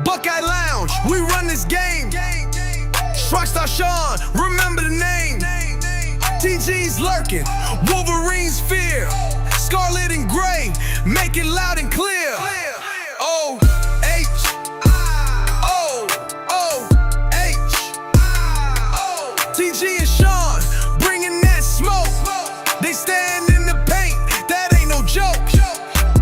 Buckeye Lounge, we run this game. Shrockstar Sean, remember the name. TG's lurking, Wolverine's fear. Scarlet and gray, make it loud and clear. TG and Sean, bringing that smoke. They stand in the paint, that ain't no joke.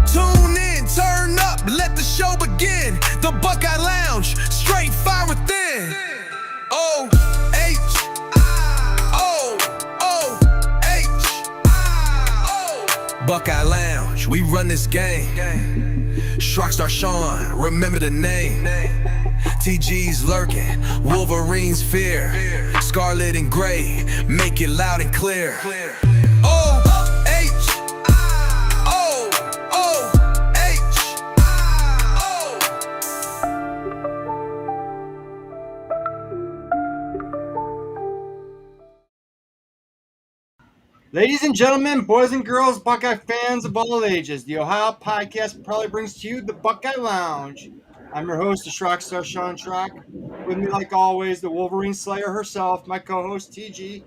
Tune in, turn up, let the show begin. The Buckeye Lounge, straight fire within. Buckeye Lounge, we run this game. Shrockstar Sean, remember the name. TG's lurking, Wolverine's fear. Scarlet and gray, make it loud and clear. Ladies and gentlemen, boys and girls, Buckeye fans of all ages, the Ohio podcast proudly brings to you the Buckeye Lounge. I'm your host, the Shrockstar Sean Schrock. With me, like always, the Wolverine Slayer herself, my co-host TG.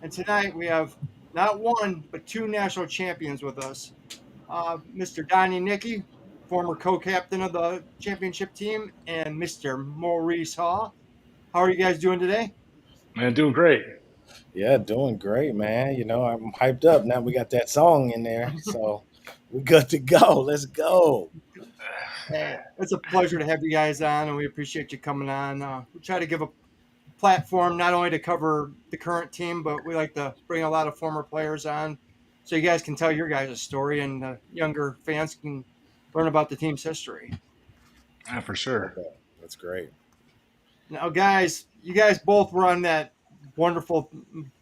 And tonight we have not one, but two national champions with us. Mr. Donnie Nickey, former co-captain of the championship team, and Mr. Maurice Hall. How are you guys doing today? Man, doing great. Yeah, doing great, man. You know, I'm hyped up. Now we got that song in there, so we're good to go. Let's go. Hey, it's a pleasure to have you guys on, and we appreciate you coming on. We try to give a platform not only to cover the current team, but we like to bring a lot of former players on so you guys can tell your guys' story and younger fans can learn about the team's history. Yeah, for sure. Okay. That's great. Now, guys, you guys both run that wonderful,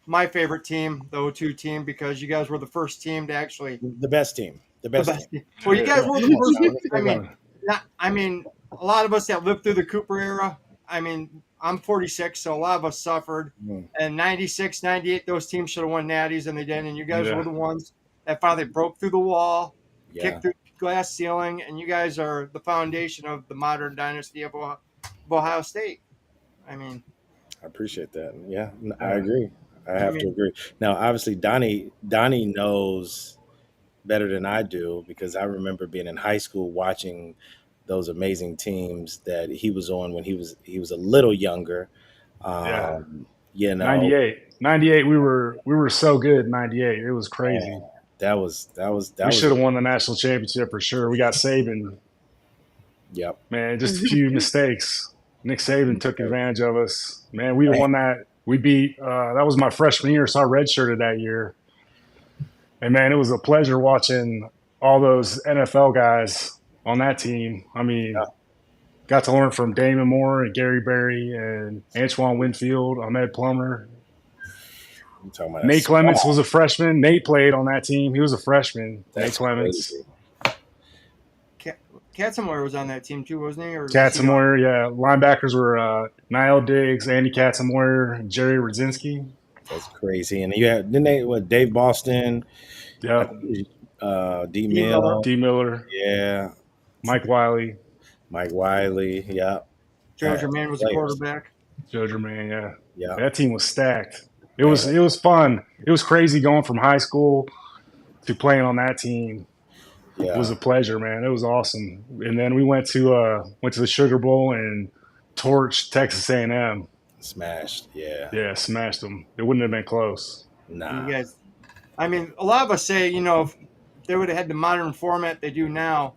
my favorite team, the O2 team, because you guys were the first team to actually The best team. The best team. Well, you guys were the first. I mean, a lot of us that lived through the Cooper era. I mean, I'm 46, so a lot of us suffered. And 96, 98, those teams should have won natties, and they didn't. And you guys were the ones that finally broke through the wall, kicked through the glass ceiling, and you guys are the foundation of the modern dynasty of Ohio State. I mean, I appreciate that. Yeah, I agree. I have to agree. Now, obviously, Donnie knows better than I do because I remember being in high school watching those amazing teams that he was on when he was a little younger. You know, 98. We were so good in 98. It was crazy. That was. We should have won the national championship for sure. We got Saban. Yep. Man, just a few mistakes. Nick Saban took advantage of us. Man, we won that. We beat that was my freshman year, so I redshirted that year. And, man, it was a pleasure watching all those NFL guys on that team. I mean, got to learn from Damon Moore and Gary Berry and Antoine Winfield, Ahmed Plummer. Nate Clements was a freshman. Nate played on that team. He was a freshman. Nate Clements. Katzenmoyer was on that team too, wasn't he? Katzenmoyer, yeah. Linebackers were Niall Diggs, Andy Katzenmoyer, and Jerry Radzinski. That's crazy. And you had Dave Boston, D. Miller, yeah, Mike Wiley, yeah. Joe Germain was the quarterback. Joe Germain, yeah. That team was stacked. It was fun. It was crazy going from high school to playing on that team. Yeah. It was a pleasure, man. It was awesome. And then we went to the Sugar Bowl and torched Texas A&M. Smashed, yeah. Yeah, smashed them. It wouldn't have been close. Nah. You guys, I mean, a lot of us say, you know, if they would have had the modern format they do now,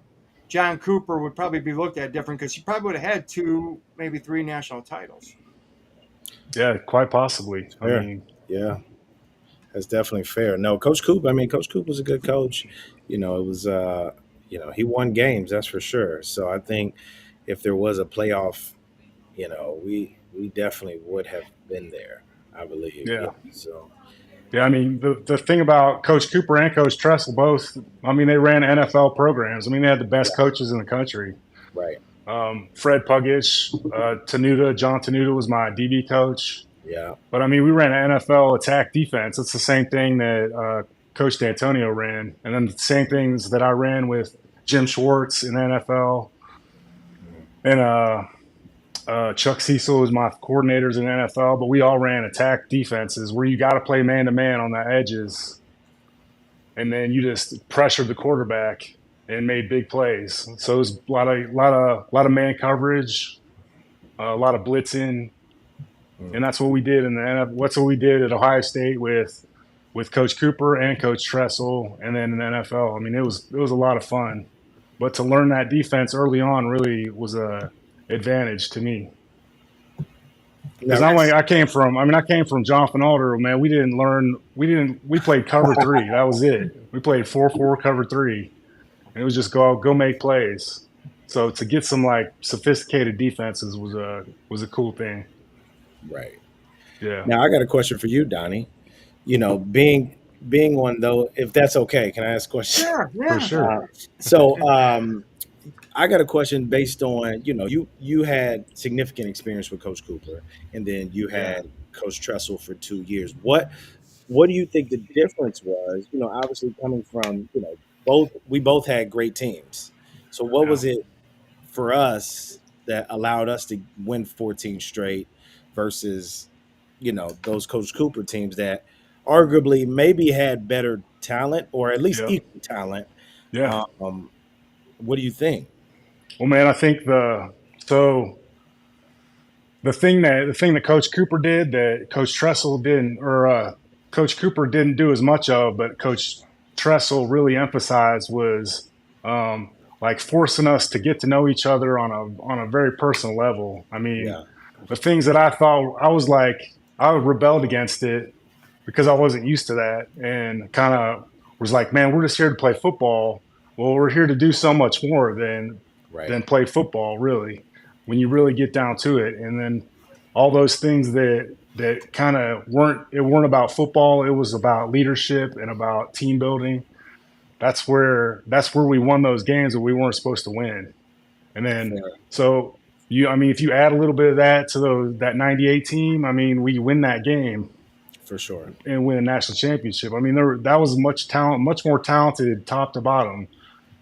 John Cooper would probably be looked at different because he probably would have had 2, maybe 3 national titles. Yeah, quite possibly. Fair. I mean, yeah. That's definitely fair. No, Coach Coop was a good coach. You know, it was, he won games, that's for sure. So I think if there was a playoff, you know, we definitely would have been there, I believe. Yeah. So. Yeah, I mean, the thing about Coach Cooper and Coach Tressel both, I mean, they ran NFL programs. I mean, they had the best coaches in the country. Right. Fred Puggich, John Tenuta was my DB coach. Yeah. But, I mean, we ran an NFL attack defense. It's the same thing that Coach D'Antonio ran, and then the same things that I ran with Jim Schwartz in the NFL, and Chuck Cecil was my coordinators in the NFL. But we all ran attack defenses where you got to play man to man on the edges, and then you just pressured the quarterback and made big plays. So it was a lot of man coverage, a lot of blitzing, and that's what we did in the NFL. What's what we did at Ohio State with Coach Cooper and Coach Tressel, and then in the NFL. I mean, it was a lot of fun. But to learn that defense early on really was a advantage to me. Because I came from Jonathan Alder, man. We played cover three. That was it. We played 4-4 cover three. And it was just go make plays. So to get some like sophisticated defenses was a cool thing. Right. Yeah. Now I got a question for you, Donnie. You know, being one though, if that's okay, can I ask a question? Sure, yeah. For sure. So I got a question based on, you know, you had significant experience with Coach Cooper, and then you had Coach Tressel for 2 years. What do you think the difference was? You know, obviously coming from, you know, we both had great teams. So what was it for us that allowed us to win 14 straight versus, you know, those Coach Cooper teams that arguably maybe had better talent or at least equal talent? Yeah. What do you think? Well, man, I think the thing that Coach Cooper did that Coach Tressel didn't, or Coach Cooper didn't do as much of, but Coach Tressel really emphasized was like forcing us to get to know each other on a very personal level. I mean, the things that I thought I rebelled against it because I wasn't used to that, and kind of was like, man, we're just here to play football. Well, we're here to do so much more than play football, really, when you really get down to it. And then all those things that kind of weren't about football. It was about leadership and about team building. That's where we won those games that we weren't supposed to win. And then if you add a little bit of that to that 98 team, I mean, we win that game. For sure. And win a national championship. I mean, that was much more talented top to bottom.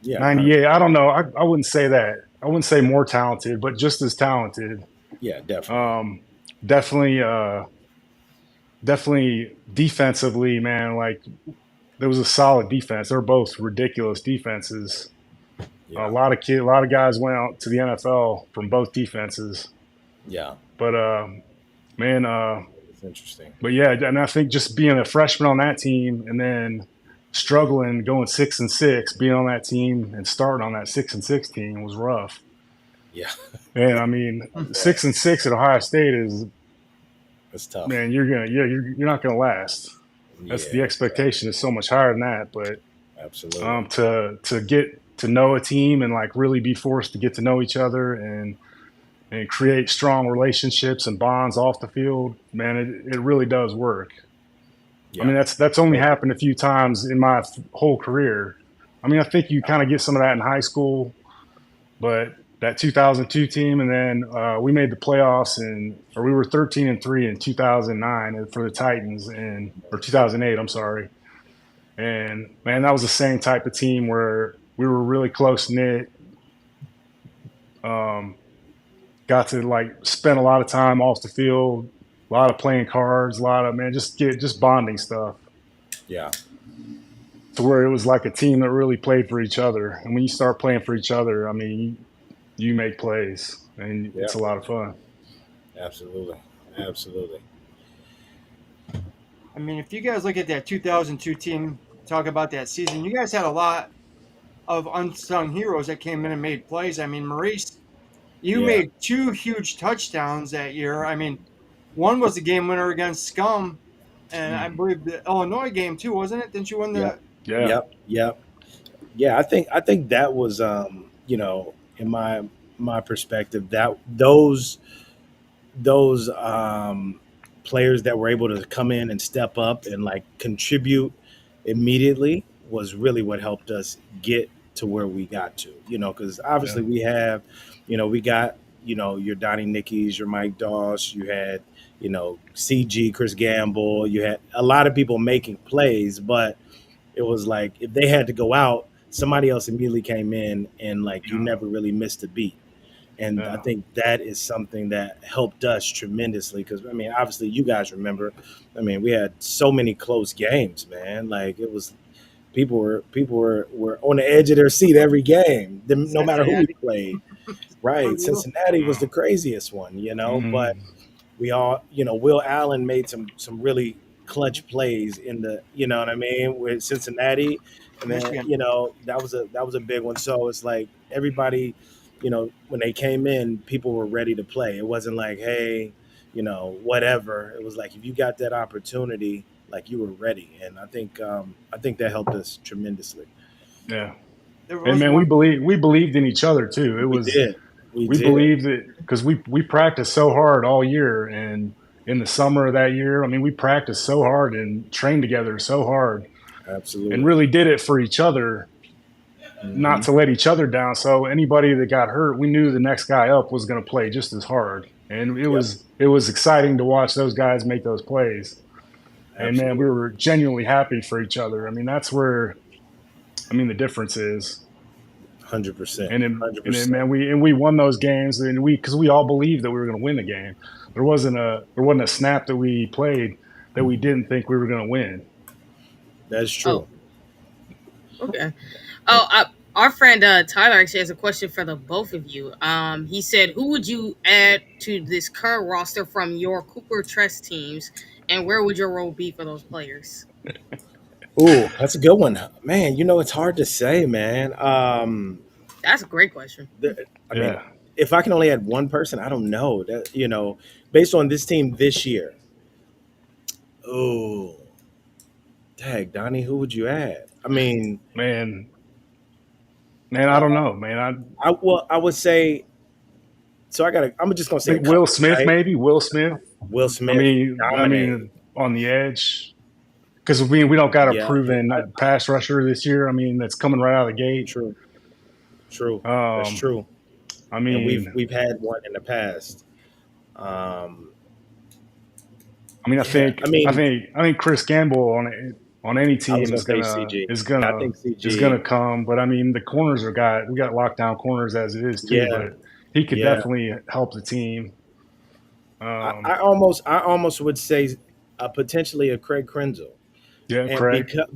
Yeah, 98. I don't know. I wouldn't say that. I wouldn't say more talented, but just as talented. Yeah, definitely. Definitely defensively, man. Like there was a solid defense. They're both ridiculous defenses. Yeah. A lot of guys went out to the NFL from both defenses. Yeah. But man, it's interesting. But yeah, and I think just being a freshman on that team and then struggling, going 6-6, being on that team and starting on that 6-6 team was rough. Yeah. And I mean, 6-6 at Ohio State that's tough. Man, you're not gonna last. That's the expectation is so much higher than that. But absolutely, to get to know a team and like really be forced to get to know each other and create strong relationships and bonds off the field, man, it really does work. Yeah. I mean, that's only happened a few times in my whole career. I mean, I think you kind of get some of that in high school, but that 2002 team, and then we made the playoffs, or we were 13-3 in 2009 for the Titans, or 2008, I'm sorry. And man, that was the same type of team where we were really close knit. Got to like spend a lot of time off the field, a lot of playing cards, a lot of just bonding stuff. Yeah. To where it was like a team that really played for each other. And when you start playing for each other, I mean, you make plays, and it's a lot of fun. Absolutely. I mean, if you guys look at that 2002 team, talk about that season, you guys had a lot of unsung heroes that came in and made plays. I mean, Maurice, you made 2 huge touchdowns that year. I mean, one was the game winner against Scum, and I believe the Illinois game too, wasn't it? Didn't you win the? Yeah. Yep. Yeah, I think that was, in my perspective, that those players that were able to come in and step up and like contribute immediately was really what helped us get to where we got to. Because obviously we have. We got, your Donnie Nickeys, your Mike Doss, you had, CG, Chris Gamble, you had a lot of people making plays, but it was like if they had to go out, somebody else immediately came in, and like you Yeah. never really missed a beat. And I Yeah. think that is something that helped us tremendously because I mean, obviously, you guys remember. I mean, we had so many close games, man. Like it was people were on the edge of their seat every game, no matter who we Cincinnati. played. Right, Unreal. Cincinnati was the craziest one, but Mm. we all, Will Allen made some really clutch plays in the, you know what I mean, with Cincinnati, and then Michigan. that was a big one. So it's like everybody, when they came in, people were ready to play. It wasn't like, hey, whatever. It was like if you got that opportunity, like you were ready, and I think that helped us tremendously. Yeah. There And was man, one. we believed in each other too. It We was did, we we did, believed it because we practiced so hard all year, and in the summer of that year, I mean, we practiced so hard and trained together so hard, and absolutely. really did it for each other, not Hmm. to let each other down. So anybody that got hurt, we knew the next guy up was going to play just as hard, and Yep, it was exciting to watch those guys make those plays. And man, we absolutely, were genuinely happy for each other. I mean, that's where the difference is. 100%, And then 100%. man, we won those games, and because we all believed that we were going to win the game. There wasn't a snap that we played that we didn't think we were going to win. That's Oh, true. okay. And Oh, our friend Tyler actually has a question for the both of you. He said, "Who would you add to this current roster from your Cooper Trust teams, and where would your role be for those players?" ooh, that's a good one, man. It's hard to say, man. That's a great question. I mean, Yeah, if I can only add one person, I don't know that. Based on this team this year. Oh, tag Donnie, who would you add? I mean, man, man, I uh, don't know, man. I I would say. So I'm just gonna say a think Will couple, Smith, right? maybe Will Smith. Will I Smith mean, I dominated. mean, on the edge, because we don't got a Yeah, proven pass rusher this year. I mean, that's coming right out of the gate. true, true. That's Um, true. I And we've mean, we've had one in the past. Um, I yeah, think Chris Gamble on any I was team gonna say CG. I think is CG. gonna come. But I mean, the corners we got lockdown corners as it is too. Yeah, But he could yeah. definitely help the team. I, Um, I almost, I almost would say, potentially a Craig Krenzel, yeah, and Craig, because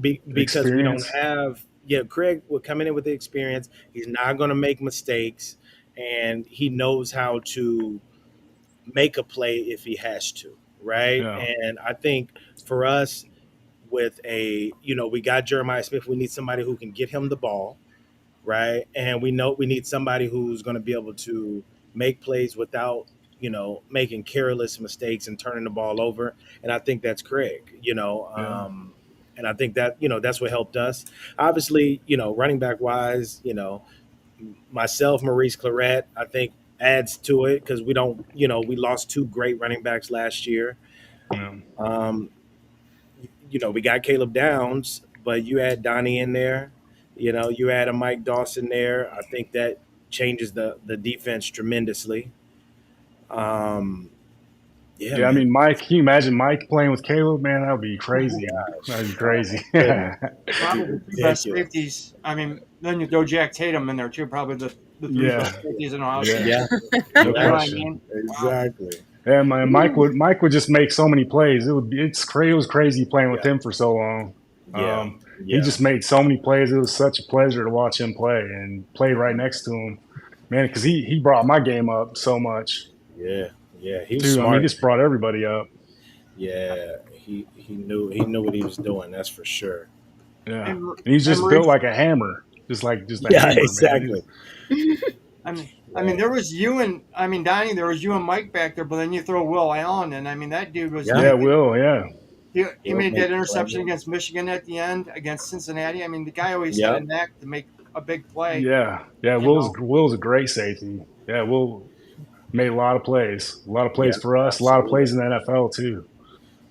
we don't experience. have, yeah, Craig will come in with the experience. He's not going to make mistakes, and he knows how to make a play if he has to, right? Yeah, And I think for us, with we got Jeremiah Smith. We need somebody who can get him the ball, right? And we know we need somebody who's going to be able to make plays without, making careless mistakes and turning the ball over. And I think that's Craig, yeah, and I think that, that's what helped us. Obviously, running back wise, myself, Maurice Claret, I think adds to it because we don't, we lost two great running backs last year. yeah, Um, we got Caleb Downs, but you add Donnie in there, you add a Mike Dawson there. I think that changes the defense tremendously. Um, yeah, yeah. I man. mean, Mike. Can you imagine Mike playing with Caleb? Man, that would be crazy. That'd be Gosh. Oh crazy. my goodness. That'd be Probably the two best ridiculous. safeties. I mean, then you throw Jack Tatum in there too. Probably the three Yeah, best safeties in Ohio yeah, State. Yeah. no You know Yeah. what I question. mean? Wow. Exactly. Yeah, man, Mike would just make so many plays. It was crazy playing with Yeah. him for so long. Yeah. He Yeah. just made so many plays. It was such a pleasure to watch him play and play right next to him, man. Because he brought my game up so much Yeah. Yeah. He was too. I mean, he smart. just brought everybody up. Yeah. He knew what he was doing. That's for sure. Yeah, And, and he's and just built Maurice, like a hammer, just a Yeah. hammer, man. Exactly. I mean, there was you and Donnie. There was you and Mike back there, but then you throw Will Allen, and I mean that dude was Yeah. Yeah, Will. Yeah, he Will made that make interception plays. against Michigan at the end against Cincinnati. I mean, the guy always had a Yep. knack to make a big play. yeah. You know, Will's a great safety. Yeah, Will made a lot of Yeah. plays for us, a lot of plays Absolutely. in the NFL too.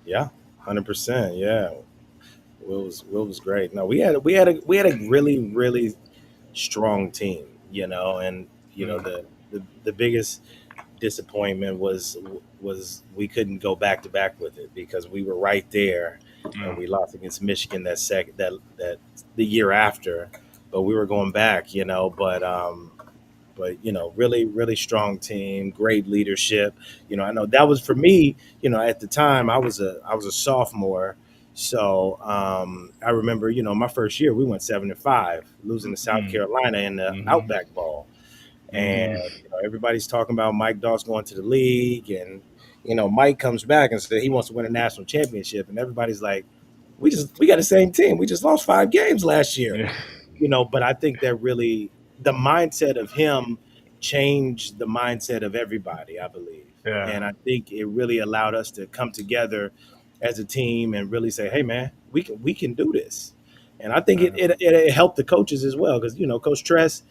Yeah. 100%. Yeah. Will was great. No, we had a really, really strong team, and Mm. the biggest disappointment was we couldn't go back to back with it because we were right there, and Yeah. we lost against Michigan that the year after. But we were going back, but really really strong team, great leadership. I know that was for me. At the time I was a sophomore, so I remember my first year we went 7-5, losing to South Mm. Carolina in the Hmm. Outback Bowl. And Hmm. everybody's talking about Mike Doss going to the league, and Mike comes back and said he wants to win a national championship, and everybody's like, we got the same team, we just lost 5 games last year. Yeah. But I think that really the mindset of him changed the mindset of everybody, I believe. Yeah. And I think it really allowed us to come together as a team and really say, hey man, we can do this. And I think it helped the coaches as well, because Coach Tress,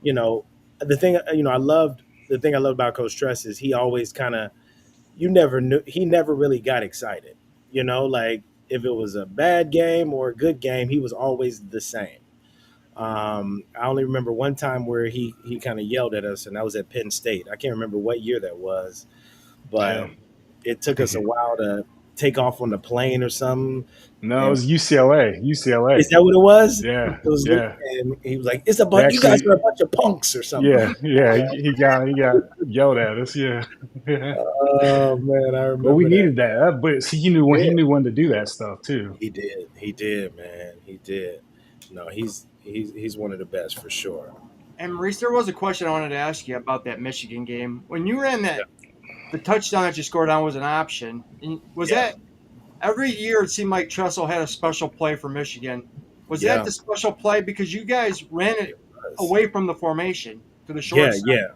you know, the thing I loved the thing I loved about Coach Tress is he always kind of, you never knew, he never really got excited. Like if it was a bad game or a good game, he was always the same. I only remember one time where he kind of yelled at us, and that was at Penn State. I can't remember what year that was, but Yeah. it took us a while to take off on the plane or something. No, it And was UCLA. UCLA. is that what it was? Yeah. It was, Yeah. and he was like, "It's a They bunch. You guys actually. are a bunch of punks or something." Yeah. Yeah. He got yelled at us. Yeah. Yeah. Oh man, I But we remember that. needed that. But see, he knew when to do that stuff too. He did. He did, man. He did. No, he's one of the best for sure. And Maurice, there was a question I wanted to ask you about that Michigan game. When you ran Yeah. the touchdown that you scored on was an option. Was Yeah. that every year? It seemed like Tressel had a special play for Michigan. Was that Yeah. the special play because you guys ran it It was. away from the formation to the short Yeah. side? Yeah.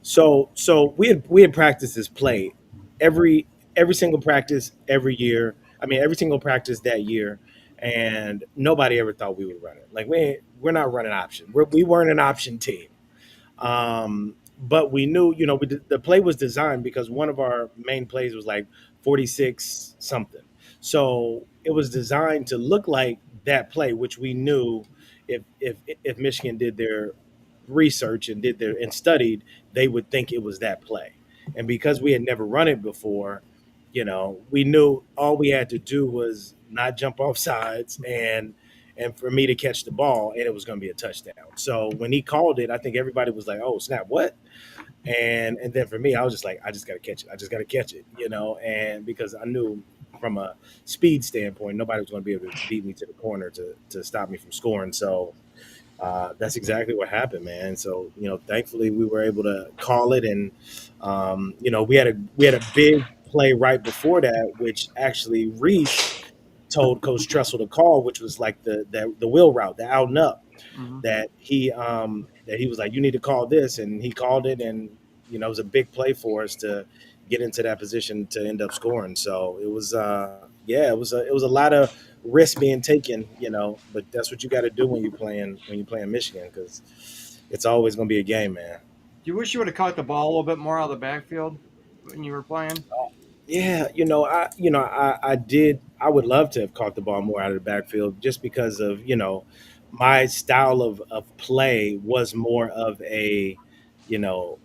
So we had practiced this play every every single practice every year. I mean, every single practice that year, and nobody ever thought we would run it. Like we're not running option. We weren't an option team. But we knew, the play was designed because one of our main plays was like 46 something. So it was designed to look like that play, which we knew if Michigan did their research and studied, they would think it was that play. And because we had never run it before, we knew all we had to do was not jump off sides and for me to catch the ball, and it was going to be a touchdown. So when he called it, I think everybody was like, "Oh snap, what?" And then for me, I was just like, "I just got to catch it. I just got to catch it," and because I knew from a speed standpoint, nobody was going to be able to beat me to the corner to stop me from scoring. So that's exactly what happened, man. So thankfully we were able to call it, and we had a big play right before that, which actually Reese told Coach Tressel to call, which was like the wheel route, the out and up, Mm-hmm. that he was like, you need to call this, and he called it, and it was a big play for us to get into that position to end up scoring. So it was yeah, it was a lot of risk being taken, but that's what you got to do when you playing Michigan, because it's always going to be a game, man. Do you wish you would have caught the ball a little bit more out of the backfield when you were playing? Yeah, I did. I would love to have caught the ball more out of the backfield, just because of my style of play was more of you know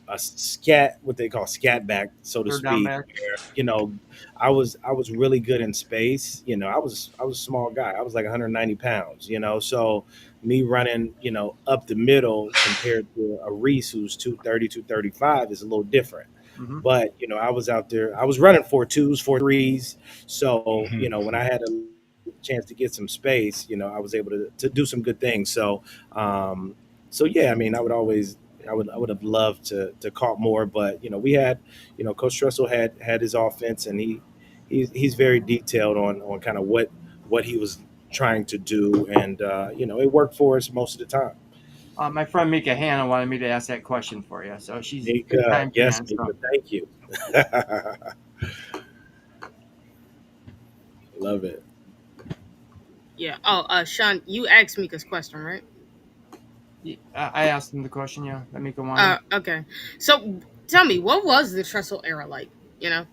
a scat, what they call scat back, so to Third down speak. back. Where I was really good in space. I was a small guy. I was like 190 pounds. So me running up the middle compared to a Reese who's 230, 235 is a little different. Mm-hmm. But I was out there. I was running 4.2s, 4.3s. So Mhm. when I had a chance to get some space, I was able to do some good things. So yeah, I mean, I would have loved to caught more, but we had, Coach Tressel had his offense, and he's very detailed on kind of what he was trying to do, and it worked for us most of the time. My friend Mika Hanna wanted me to ask that question for you, so she's a big Mika, time yes, fan. So Mika, thank you. Love it. Yeah. Oh, Sean, you asked Mika's question, right? I asked him the question. Yeah, that Mika wanted. Okay. So tell me, what was the Trestle era like? You know?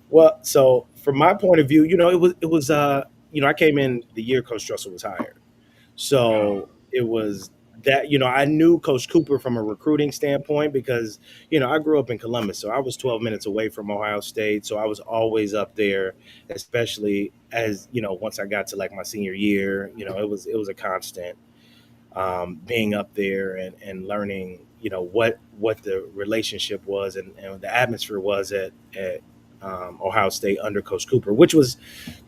Well, so from my point of view, I came in the year Coach Russell was hired. Yeah. So it was that, I knew Coach Cooper from a recruiting standpoint because, I grew up in Columbus, so I was 12 minutes away from Ohio State. So I was always up there, especially as, once I got to like my senior year, it was a constant being up there and learning, what the relationship was and the atmosphere was at Ohio State under Coach Cooper, which was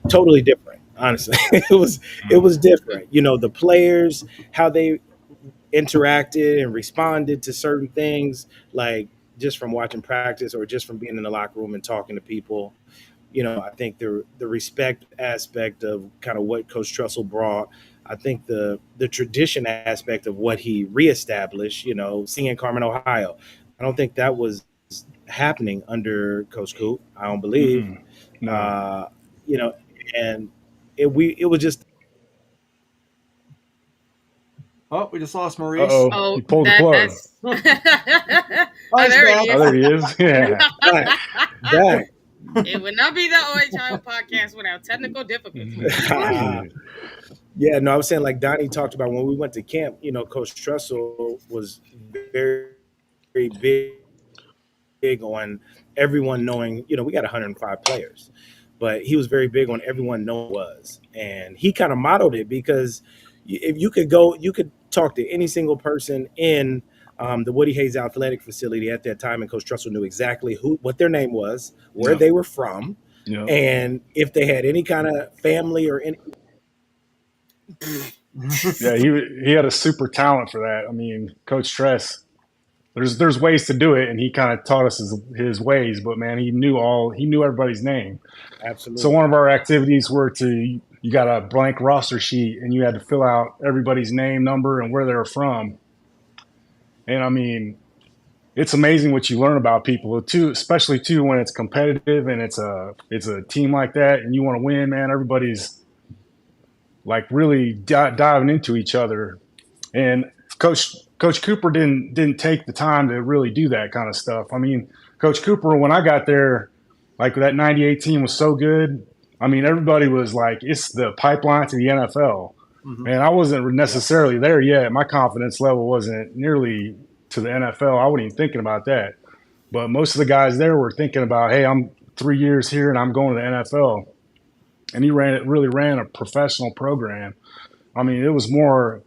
totally different. Honestly, it was different. The players, how they interacted and responded to certain things, like just from watching practice or just from being in the locker room and talking to people. I think the respect aspect of kind of what Coach Tressel brought. I think the tradition aspect of what he reestablished, seeing Carmen, Ohio. I don't think that was happening under Coach Coop. I don't believe. Mm-mm. No. You know, and it was just Oh, we just lost Maurice. Uh-oh. Oh, He pulled the plug. that's. Oh, Oh, he's there back. he Oh, is. there he is. Yeah. back. It would not be the OHIO podcast without technical difficulties. Yeah, no, I was saying like Donnie talked about when we went to camp. Coach Tressel was very, very big on everyone knowing. We got 105 players, but he was very big on everyone knowing who was, and he kind of modeled it because if you could talk to any single person in the Woody Hayes Athletic Facility at that time, and Coach Tressel knew exactly what their name was, where Yep. they were from, Yep. and if they had any kind of family or any. Yeah, he had a super talent for that. I mean, Coach Tress, there's ways to do it, and he kind of taught us his ways. But man, he knew everybody's name. Absolutely. So one of our activities were you got a blank roster sheet, and you had to fill out everybody's name, number, and where they were from. And I mean, it's amazing what you learn about people too, especially too when it's competitive and it's a team like that, and you want to win. Man, everybody's like really diving into each other, and Coach Cooper didn't take the time to really do that kind of stuff. I mean, Coach Cooper, when I got there, like that '98 team was so good. I mean, everybody was like, it's the pipeline to the NFL. Mhm. And I wasn't necessarily there yet. My confidence level wasn't nearly to the NFL. I wasn't even thinking about that. But most of the guys there were thinking about, hey, I'm 3 years here and I'm going to the NFL. And he really ran a professional program. I mean, it was more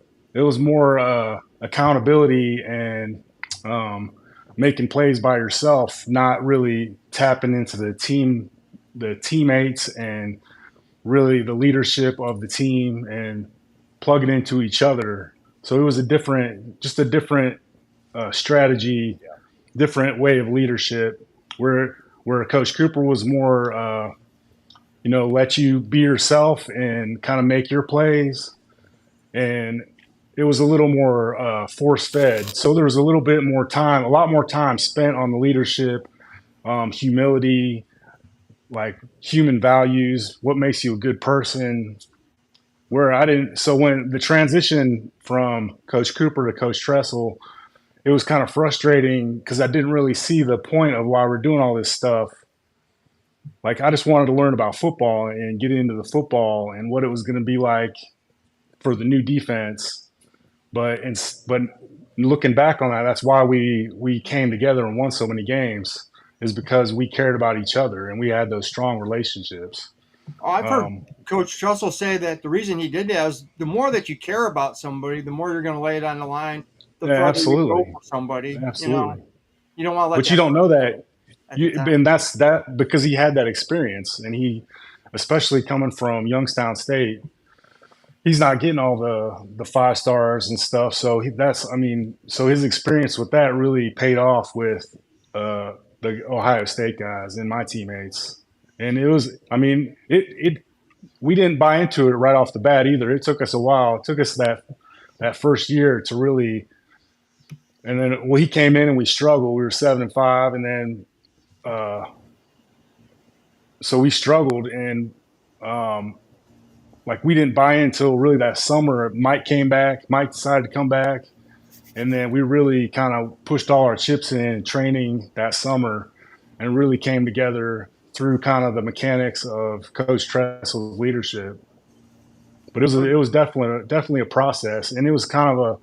accountability and making plays by yourself, not really tapping into the teammates, and really the leadership of the team and plugging into each other. So it was a different strategy, different way of leadership. Where Coach Cooper was more, let you be yourself and kind of make your plays, and it was a little more force fed. So there was a lot more time spent on the leadership, humility, like human values, what makes you a good person. So when the transition from Coach Cooper to Coach Tressel, it was kind of frustrating because I didn't really see the point of why we're doing all this stuff. Like, I just wanted to learn about football and get into the football and what it was going to be like for the new defense. But looking back on that, that's why we came together and won so many games, is because we cared about each other and we had those strong relationships. I've heard Coach Tressel say that the reason he did that is the more that you care about somebody, the more you're going to lay it on the line. The further absolutely. you go for somebody. Absolutely. You don't want to let. But you don't know that. that. And that's that because he had that experience, and he, especially coming from Youngstown State, he's not getting all the 5 stars and stuff. So so his experience with that really paid off with the Ohio State guys and my teammates. And it was, we didn't buy into it right off the bat either. It took us a while. It took us that first year to really, and then he came in and we struggled. We were 7-5, and then so we struggled, and we didn't buy in until really that summer. Mike came back. Mike decided to come back, and then we really kind of pushed all our chips in training that summer, and really came together through kind of the mechanics of Coach Tressel's leadership. But it was definitely a process, and it was kind of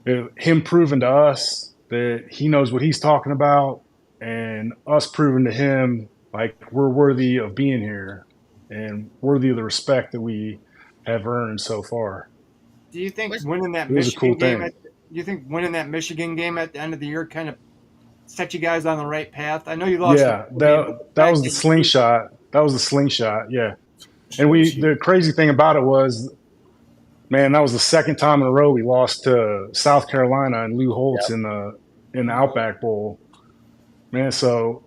him proving to us that he knows what he's talking about, and us proving to him like we're worthy of being here and worthy of the respect that we have earned so far. Do you think What's- winning that It was a cool Michigan game? thing. Do you think winning that Michigan game at the end of the year kind of set you guys on the right path? I know you lost. Yeah, that was the slingshot. That was the slingshot. Yeah, and the crazy thing about it was, man, that was the second time in a row we lost to South Carolina and Lou Holtz in the Outback Bowl. Man, so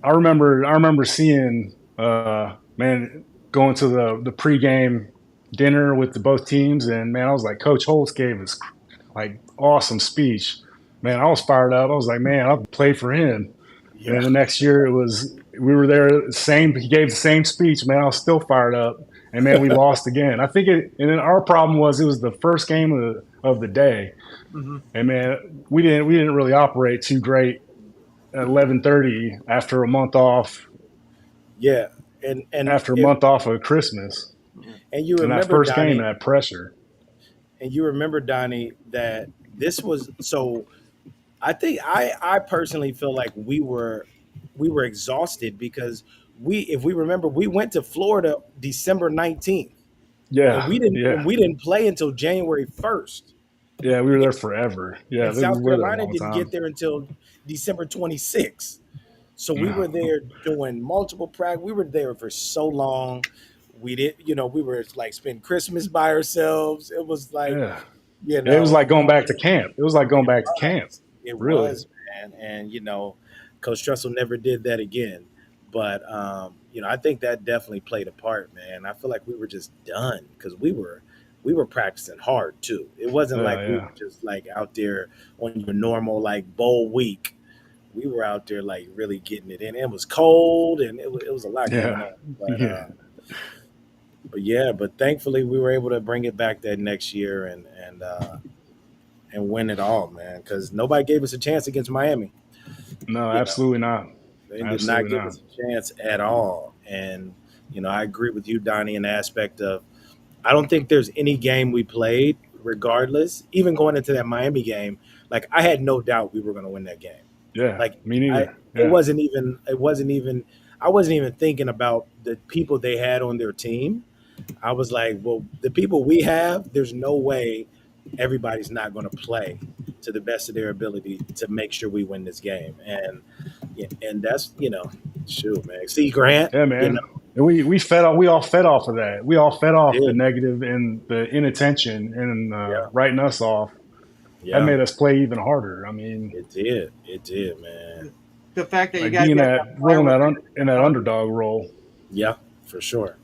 I remember seeing man, going to the pregame dinner with both teams, and man, I was like, Coach Holtz gave us like awesome speech. Man, I was fired up. I was like, man, I'll play for him. Yeah. And the next year we were there, same, he gave the same speech. Man, I was still fired up. And man, we lost again. I think and then our problem was it was the first game of the day. Mm-hmm. And man, we didn't really operate too great at 11:30 after a month off. Yeah. And after a month off of Christmas. And you and remember that first Donnie, game, that pressure. And you remember, Donnie, that this was so. I think I personally feel like we were exhausted because if we remember, we went to Florida December 19th. Yeah, And we didn't play until January 1st. Yeah, we were there forever. Yeah, And we South were there a Carolina long didn't time. get there until December 26th. So we were there doing multiple practice. We were there for so long. We did, we were like spend Christmas by ourselves. It was like, Yeah. it It was like going back to camp. It was like going back to camp. It Really. was, man. And, Coach Tressel never did that again. But, I think that definitely played a part, man. I feel like we were just done because we were practicing hard too. It wasn't like we were just like out there on your normal like bowl week. We were out there like really getting it in. It was cold and it was a lot going on. But thankfully we were able to bring it back that next year and win it all, man. Because nobody gave us a chance against Miami. No, absolutely not. They did not give us a chance at all. And I agree with you, Donnie, in the aspect of I don't think there's any game we played, regardless, even going into that Miami game, like I had no doubt we were going to win that game. Yeah, like me neither. I wasn't even thinking about the people they had on their team. I was like, well, the people we have, there's no way everybody's not going to play to the best of their ability to make sure we win this game. And that's, shoot, man. See, Grant. Yeah, man. And we all fed off of that. We all fed off the negative and the inattention and writing us off. Yeah. That made us play even harder. I mean, it did, man. The fact that like you guys being in that underdog role. Yeah, for sure.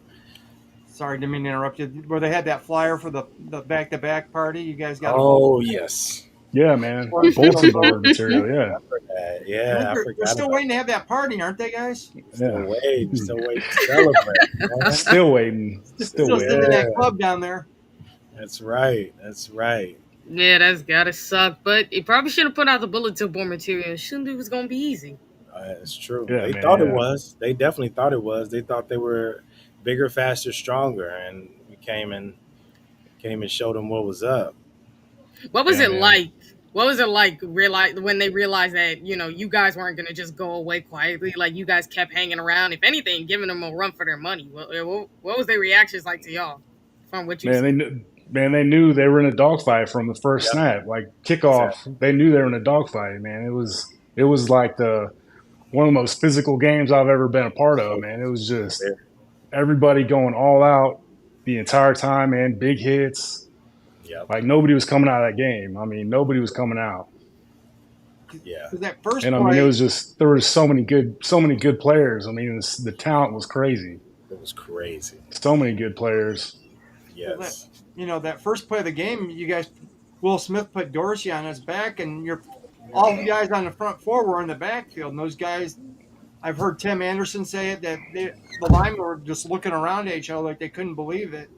Sorry, didn't mean to interrupt you. Where they had that flyer for the back-to-back party, you guys got. Oh yes. Yeah, man. Bulletin board material. Yeah. I forgot. They're still waiting to have that party, aren't they, guys? Still waiting to celebrate. Still waiting. Still waiting. Sitting in that club down there. That's right. Yeah, that's gotta suck. But it probably should have put out the bulletin board material. Shouldn't it was gonna be easy. That's true. Yeah, they man, thought it was. They definitely thought it was. They thought they were bigger, faster, stronger, and we came and showed them what was up. What was it like? What was it like when they realized that, you guys weren't going to just go away quietly? Like, you guys kept hanging around. If anything, giving them a run for their money. What was their reactions like to y'all from what you said? They knew they were in a dogfight from the first snap. Like, kickoff, they knew they were in a dogfight, man. It was like one of the most physical games I've ever been a part of, man. It was just everybody going all out the entire time, man. Big hits. Yep. Like nobody was coming out of that game. I mean, nobody was coming out. Yeah. That first and I mean, it was just there were so many good players. I mean, the talent was crazy. It was crazy. So many good players. Yes. That first play of the game, you guys, Will Smith put Dorsey on his back, and all the guys on the front four were in the backfield. And those guys, I've heard Tim Anderson say it that the linemen were just looking around at each other like they couldn't believe it.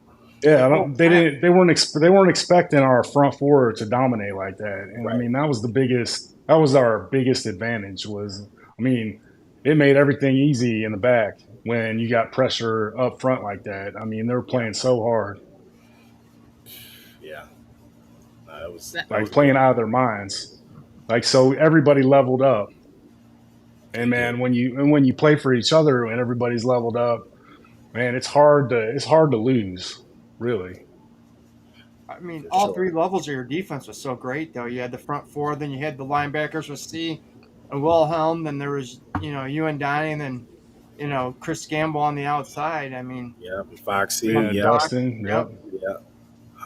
Yeah, they weren't expecting our front four to dominate like that. And I mean, that was our biggest advantage it made everything easy in the back when you got pressure up front like that. I mean, they were playing so hard. Yeah. it was That- that like was playing good. out of their minds. Like so, everybody leveled up. They And man, did. when you play for each other and everybody's leveled up, man, it's hard to lose, really. I mean, For all sure. three levels of your defense was so great, though. You had the front four, then you had the linebackers with C and Wilhelm, then there was, you and Donnie, and then, Chris Gamble on the outside. I mean, Yep. Foxy. Yeah, Tony Yep. Fox, Dustin. yep. Yep. Yep.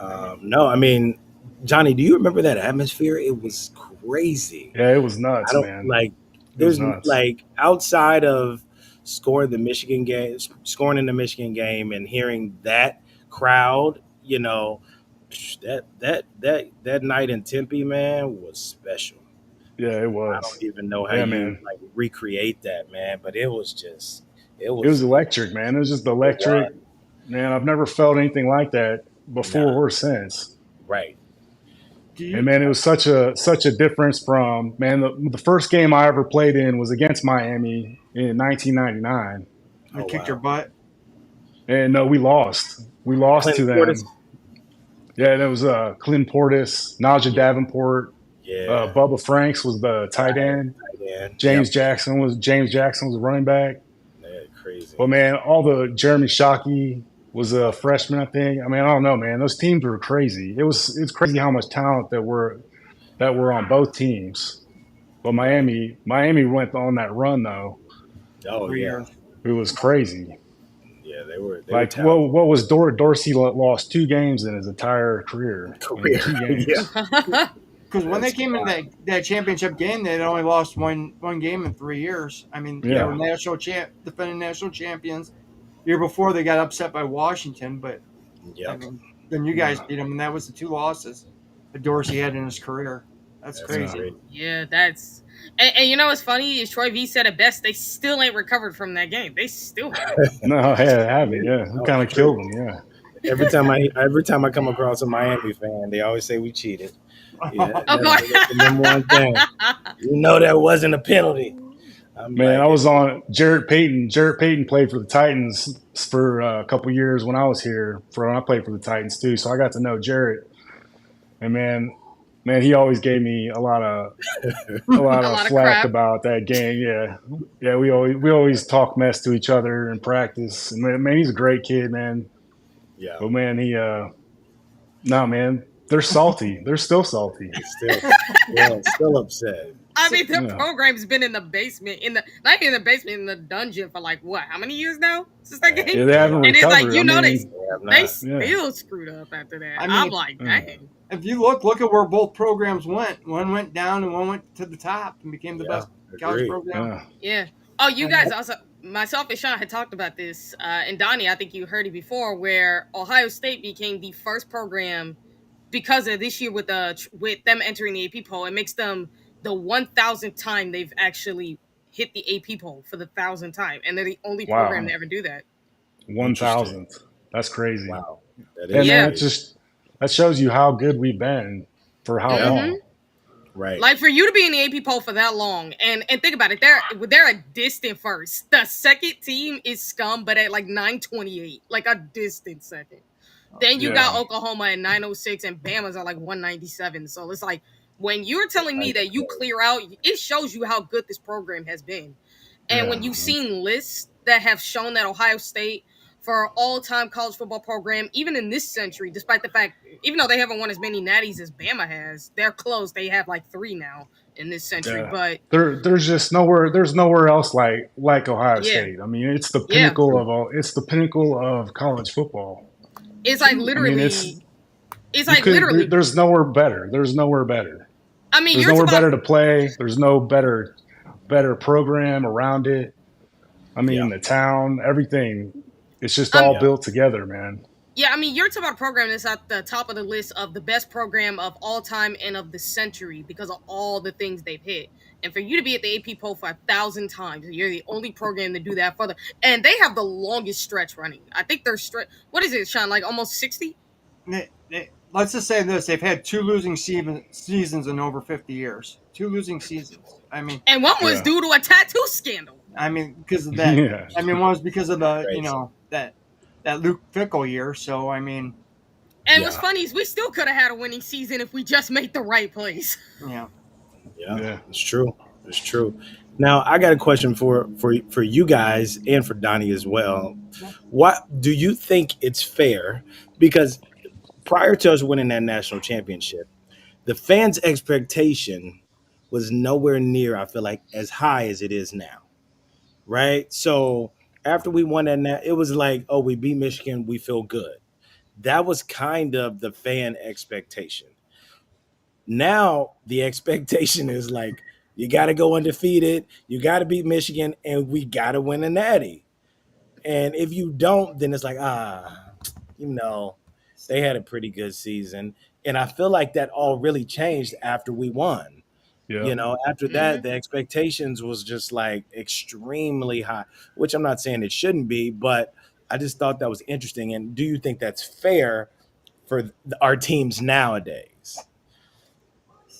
I mean, No, I mean, Johnny, do you remember that atmosphere? It was crazy. Yeah, it was I nuts, don't man. like. It was There's nuts. like outside of scoring the Michigan game, scoring in the Michigan game, and hearing that crowd, that night in Tempe, man, was special. Yeah, it I was. don't even know how Yeah, you man. like recreate that, man, but it was just, it It was was, electric, man. It was just it was electric. Man, I've never felt anything like that before nah, or since. right. do And you man, it was such a difference from man. The first game I ever played in was against Miami in 1999, we Oh kicked your wow, butt? and no, we lost. We lost to Clinton Portis, them. Yeah, that was Clint Portis, Najee yeah, Davenport, yeah, Bubba Franks was the tight right, end. right, yep, James Jackson was the running back. yeah, crazy. But man, all the Jeremy Shockey was a freshman, I think. I mean, I don't know, man. Those teams were crazy. It's crazy how much talent that were on both teams. But Right. Miami went on that run though. Oh For yeah, years. It was crazy. yeah, they were Like, talented. what was Dorsey lost 2 games in his entire career? I mean, Career, two yeah, games. Because when they that's came into wild. that championship game, they had only lost one game in 3 years. I mean, they were Yeah, defending national champions. Year before, they got upset by Washington, but I Yep, mean, then you guys yeah, beat them, and that was the 2 losses that Dorsey had in his career. That's that's yeah, crazy. great. yeah, that's and you know what's funny is Troy V said it best. They still ain't recovered from that game. They still haven't. no, yeah, it happened. Yeah, Yeah, we no, kind it's of killed true. them. Yeah, Every time I come across a Miami fan, they always say we cheated. Yeah, Oh God. that's the number one thing. That wasn't a penalty. I'm man, I like, was on Jarrett Payton. Jarrett Payton played for the Titans for a couple years when I was here. For when I played for the Titans too, so I got to know Jarrett. And man, he always gave me a lot of A lot of flack crap. about that game. Yeah, yeah, we always talk mess to each other in practice. And man, he's a great kid, man. yeah, But man, no, man, they're salty. They're still salty. still, still upset. I mean, their Yeah, program's been in the basement, not even in the basement, in the dungeon for like what? How many years now since that Right, game? yeah, they haven't And it's like recovered. I mean, they have they not. yeah, still screwed up after that. I I'm mean, like, yeah, dang. if you look at where both programs went. One went down, and one went to the top and became the Yeah, best college agree. program. yeah. Yeah. Oh, you And guys also, myself and Sean had talked about this, and Donnie, I think you heard it before, where Ohio State became the first program because of this year with them entering the AP poll. It makes them the 1,000th time they've actually hit the AP poll for the 1,000th time, and they're the only program Wow, to ever do that. one Interesting. thousandth. That's crazy. Wow, that And is man, Yeah. crazy. that shows you how good we've been for how Yeah, Mm-hmm. long. right. Like for you to be in the AP poll for that long, and think about it, they're a distant first. The second team is scum, but at like 928, like a distant second. Then you got Yeah, Oklahoma at 906, and Bama's at like 197. So it's like when you're telling me Right. that you clear out, it shows you how good this program has been. And when yeah, you've seen lists that have shown that Ohio State, for all-time college football program, even in this century, despite the fact, even though they haven't won as many natties as Bama has, they're close. They have like 3 now in this century. yeah. But There's just nowhere. There's nowhere else like Ohio yeah, State. I mean, it's the yeah, pinnacle of all. It's the pinnacle of college football. it's like I mean, literally, it's you like could. literally. There's nowhere better. There's nowhere better. I mean, There's you're nowhere talking better about to play. There's no better program around it. I Yeah, mean, the town, everything. It's just I'm all yeah, built together, man. Yeah, I mean, you're talking about a program that's at the top of the list of the best program of all time and of the century because of all the things they've hit. And for you to be at the AP poll for 1,000 times, you're the only program to do that further. And they have the longest stretch running. I think they're what is it, Sean? Like almost 60? let's just say this: they've had 2 losing seasons in over 50 years. 2 losing seasons. And one was Yeah, due to a tattoo scandal. Because of that. yeah, One was because of the crazy. that Luke Fickle year. So And what's Yeah. funny is we still could have had a winning season if we just made the right plays. Yeah. Yeah, Yeah. it's true. It's true. Now, I got a question for you guys and for Donnie as well. What do you think it's fair? Because prior to us winning that national championship, the fans' expectation was nowhere near, I feel like, as high as it is now. Right? So after we won that, it was like, oh, we beat Michigan, we feel good. That was kind of the fan expectation. Now the expectation is like you got to go undefeated, you got to beat Michigan, and we got to win a natty. And if you don't, then it's like you know, they had a pretty good season, and I feel like that all really changed after we won. Yeah. After Hmm. that, the expectations was just like extremely high, which I'm not saying it shouldn't be, but I just thought that was interesting. And do you think that's fair for our teams nowadays?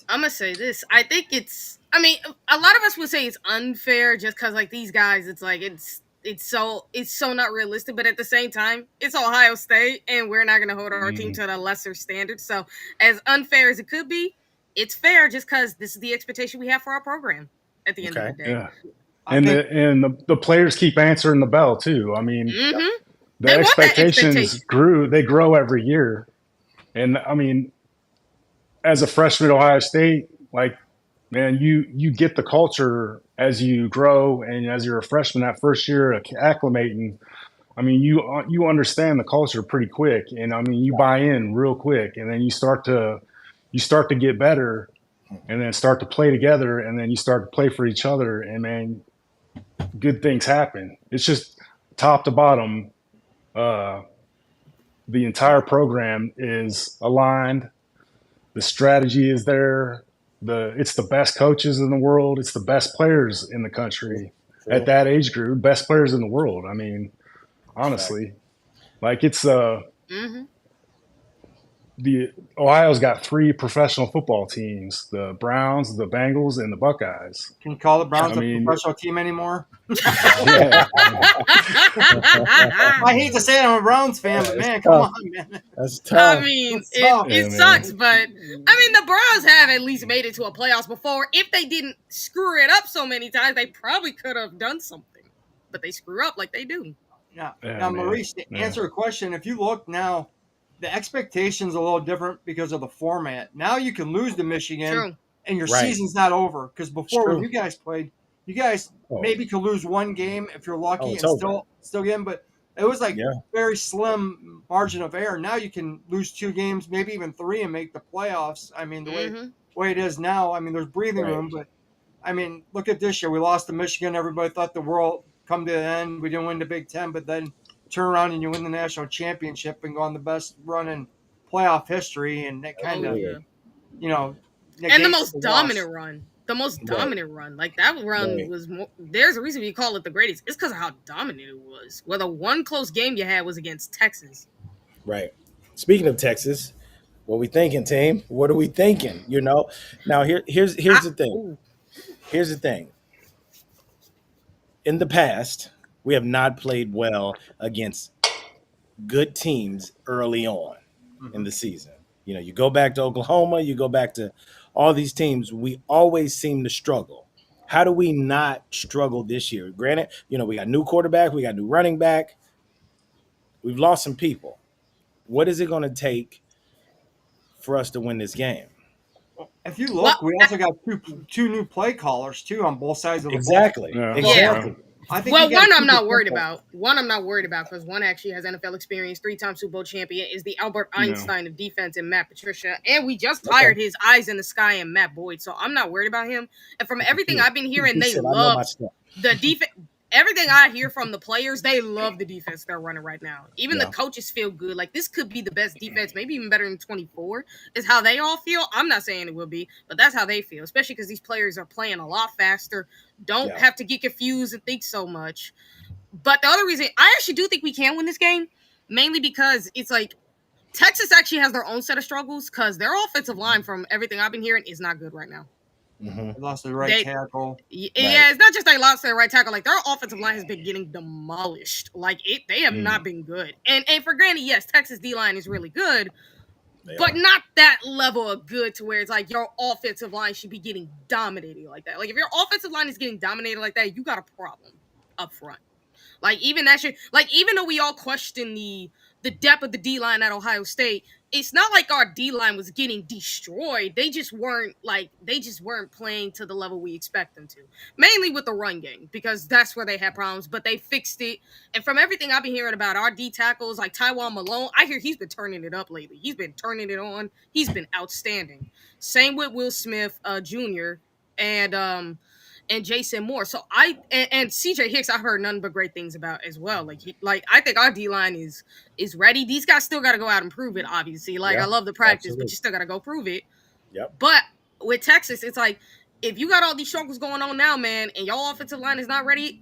I'm gonna say this. I think it's. I mean, a lot of us would say it's unfair just because like these guys. It's like it's so not realistic. But at the same time, it's Ohio State, and we're not gonna hold our team Mhm. to the lesser standard. So as unfair as it could be, it's fair just because this is the expectation we have for our program. At the end of Okay. the day. Yeah. I And think the players keep answering the bell too. I mean, Mm-hmm. the They want that expectations expectation. they grow every year. And I mean, as a freshman at Ohio State, like, man, you get the culture as you grow and as you're a freshman that first year acclimating. I mean, you understand the culture pretty quick, and I mean, you buy in real quick, and then you start to get better, and then start to play together, and then you start to play for each other, and man, good things happen. It's just top to bottom. Uh, the entire program is aligned. The strategy is there. It's the best coaches in the world. It's the best players in the country at True. that age group. Best players in the world. I mean, Fact. honestly, like it's Mm-hmm. the Ohio's got three professional football teams: the Browns, the Bengals, and the Buckeyes. can you call the Browns I a mean, professional team anymore? yeah, I hate to say it, I'm a Browns fan, Yeah, but it's man, come tough. on, man. That's I tough. mean, It's it, tough. it yeah, sucks, man. but I mean, the Browns have at least made it to a playoffs before. If they didn't screw it up so many times, they probably could have done something. But they screw up like they do. Yeah. Yeah, Now, man. Maurice, to Yeah, answer a question, if you look now, the expectation's a little different because of the format. Now you can lose to Michigan True. and your Right. season's not over. Because It's before, when true. you guys played, you guys Oh, maybe could lose one game if you're oh, lucky it's and over. still get in, but it was like Yeah. very slim margin of error. Now you can lose two games, maybe even three, and make the playoffs. I mean, the Mm-hmm. way it is now, I mean, there's breathing Right. room, but I mean, look at this year. We lost to Michigan. Everybody thought the world come to the end. We didn't win the Big Ten, but then turn around and you win the national championship and go on the best run in playoff history, and that kind Oh of yeah. Absolutely. And the negates most the dominant loss. run. The most Right. dominant run. Like that run Right. was more. There's a reason we call it the greatest. It's because of how dominant it was. Well, the one close game you had was against Texas. Right. Speaking of Texas, what we thinking, team? What are we thinking? Now here's I, the thing. ooh, Here's the thing. In the past, we have not played well against good teams early on in Mhm. the season. You go back to Oklahoma, you go back to all these teams, we always seem to struggle. How do we not struggle this year? Granted, we got new quarterback, we got new running back, we've lost some people. What is it going to take for us to win this game? If you well, look, we also got two new play callers too on both sides of the ball. Exactly. yeah, So yeah. yeah. Exactly. I think you Well, got to one I'm keep it not worried simple. about. One I'm not worried about because one actually has NFL experience, three-time Super Bowl champion, is the Albert No, Einstein of defense and Matt Patricia, and we just Okay. hired his eyes in the sky and Matt Boyd, so I'm not worried about him. And from everything I've been hearing, He they said, I know my love stuff. the defense. Everything I hear from the players, they love the defense they're running right now. Even the Yeah. coaches feel good. Like this could be the best defense, maybe even better than 24. Is how they all feel. I'm not saying it will be, but that's how they feel. Especially because these players are playing a lot faster, don't Yeah. have to get confused and think so much. But the other reason I actually do think we can win this game, mainly because it's like Texas actually has their own set of struggles because their offensive line, from everything I've been hearing, is not good right now. Hmm. They lost the right They tackle. Yeah, Right. it's not just they lost their right tackle. Like their offensive line has been getting demolished. Like they have Mm. not been good. And for granted, yes, Texas D line is really good, They but are. not that level of good to where it's like your offensive line should be getting dominated like that. Like if your offensive line is getting dominated like that, you got a problem up front. Like even that shit, like even though we all question the depth of the D line at Ohio State, it's not like our D line was getting destroyed. They just weren't playing to the level we expect them to. Mainly with the run game, because that's where they had problems, but they fixed it. And from everything I've been hearing about our D tackles, like Tywone Malone, I hear he's been turning it up lately. He's been turning it on. He's been outstanding. Same with Will Smith Jr. and Jason Moore. So and CJ Hicks, I've heard nothing but great things about as well. Like I think our D line is ready. These guys still got to go out and prove it. Obviously, like Yeah, I love the practice, but absolutely. you still got to go prove it. Yep. But with Texas, it's like if you got all these struggles going on now, man, and your offensive line is not ready.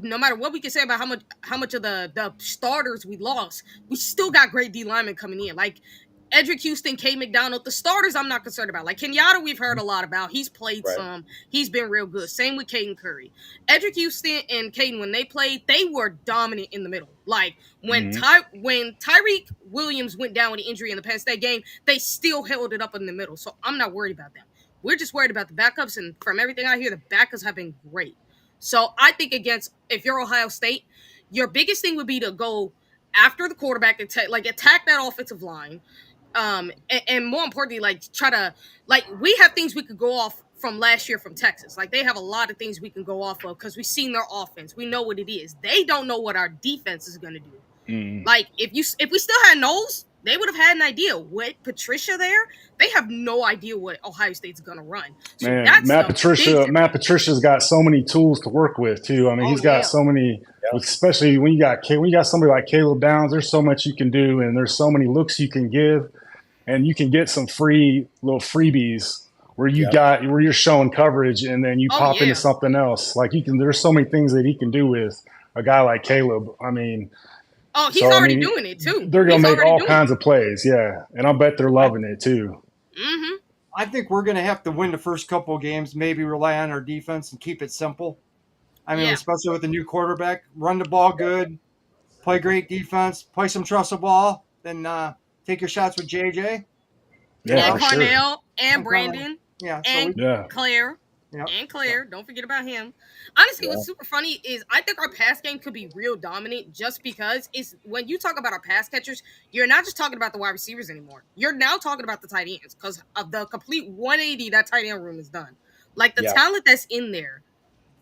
No matter what we can say about how much of the starters we lost, we still got great D linemen coming in. Like Edric Houston, K. McDonald, the starters I'm not concerned about. Like Kenyatta, we've heard a lot about. He's played Right. some. He's been real good. Same with Caden Curry. Edric Houston and Caden, when they played, they were dominant in the middle. Like when Tyreek Williams went down with the injury in the Penn State game, they still held it up in the middle. So I'm not worried about that. We're just worried about the backups, and from everything I hear, the backups have been great. So I think if you're Ohio State, your biggest thing would be to go after the quarterback and attack that offensive line. And more importantly, like try to we have things we could go off from last year from Texas. Like they have a lot of things we can go off of because we've seen their offense. We know what it is. They don't know what our defense is going to do. Like if we still had Knowles, they would have had an idea. With Patricia there, they have no idea what Ohio State's going to run. So Man, that's Matt Patricia's got so many tools to work with too. I mean, he's got so many, especially when you got somebody like Caleb Downs. There's so much you can do, and there's so many looks you can give. And you can get some free little freebies where where you're showing coverage and then you pop into something else. Like there's so many things that he can do with a guy like Caleb. I mean, he's already doing it too. They're going to make all kinds of plays. Yeah. And I bet they're loving it too. Mm-hmm. I think we're going to have to win the first couple of games, maybe rely on our defense and keep it simple. I mean, especially with the new quarterback, run the ball good, play great defense, play some trustle ball, then take your shots with JJ. Yeah, and Cornell and Brandon. Yeah. And Claire. Yep. And Claire. Don't forget about him. Honestly, what's super funny is I think our pass game could be real dominant just because when you talk about our pass catchers, you're not just talking about the wide receivers anymore. You're now talking about the tight ends because of the complete 180 that tight end room has done. Like the talent that's in there.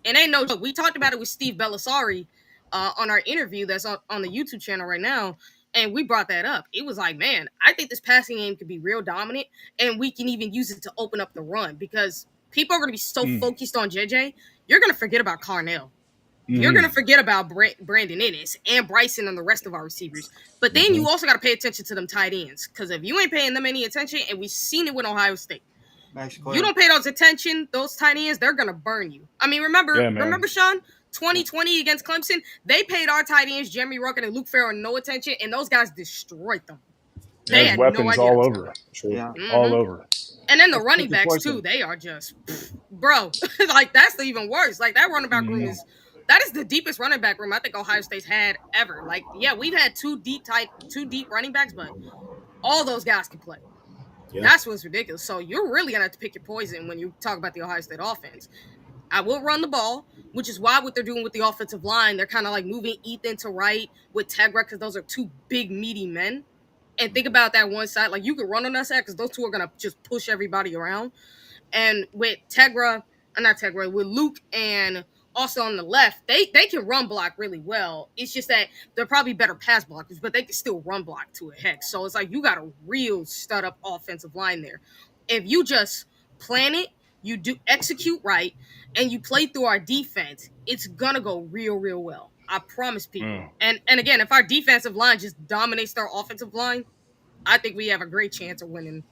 And ain't no joke. We talked about it with Steve Bellisari on our interview that's on the YouTube channel right now. And we brought that up. It was like, man, I think this passing game could be real dominant, and we can even use it to open up the run because people are going to be so focused on JJ, you're going to forget about Cornell. You're going to forget about Brandon Ennis and Bryson and the rest of our receivers. But then you also got to pay attention to them tight ends because if you ain't paying them any attention, and we've seen it with Ohio State, you don't pay those tight ends, they're going to burn you. I mean, remember, Sean? 2020 against Clemson, they paid our tight ends, Jeremy Ruckert and Luke Farrell, no attention, and those guys destroyed them. They had weapons no idea all over. All over. And then the running backs, too, they are just, bro, like, that's even worse. Like, that running back room that is the deepest running back room I think Ohio State's had ever. Like, yeah, we've had two deep running backs, but all those guys can play. Yeah. That's what's ridiculous. So you're really going to have to pick your poison when you talk about the Ohio State offense. I will run the ball, which is why what they're doing with the offensive line, they're kind of like moving Ethan to right with Tegra because those are two big, meaty men. And think about that one side. Like, you could run on that side because those two are going to just push everybody around. And with with Luke and also on the left, they can run block really well. It's just that they're probably better pass blockers, but they can still run block to a heck. So it's like you got a real stud-up offensive line there. If you just plan it, you do execute right, and you play through our defense, it's gonna go real, real well. I promise people. And again, if our defensive line just dominates their offensive line, I think we have a great chance of winning.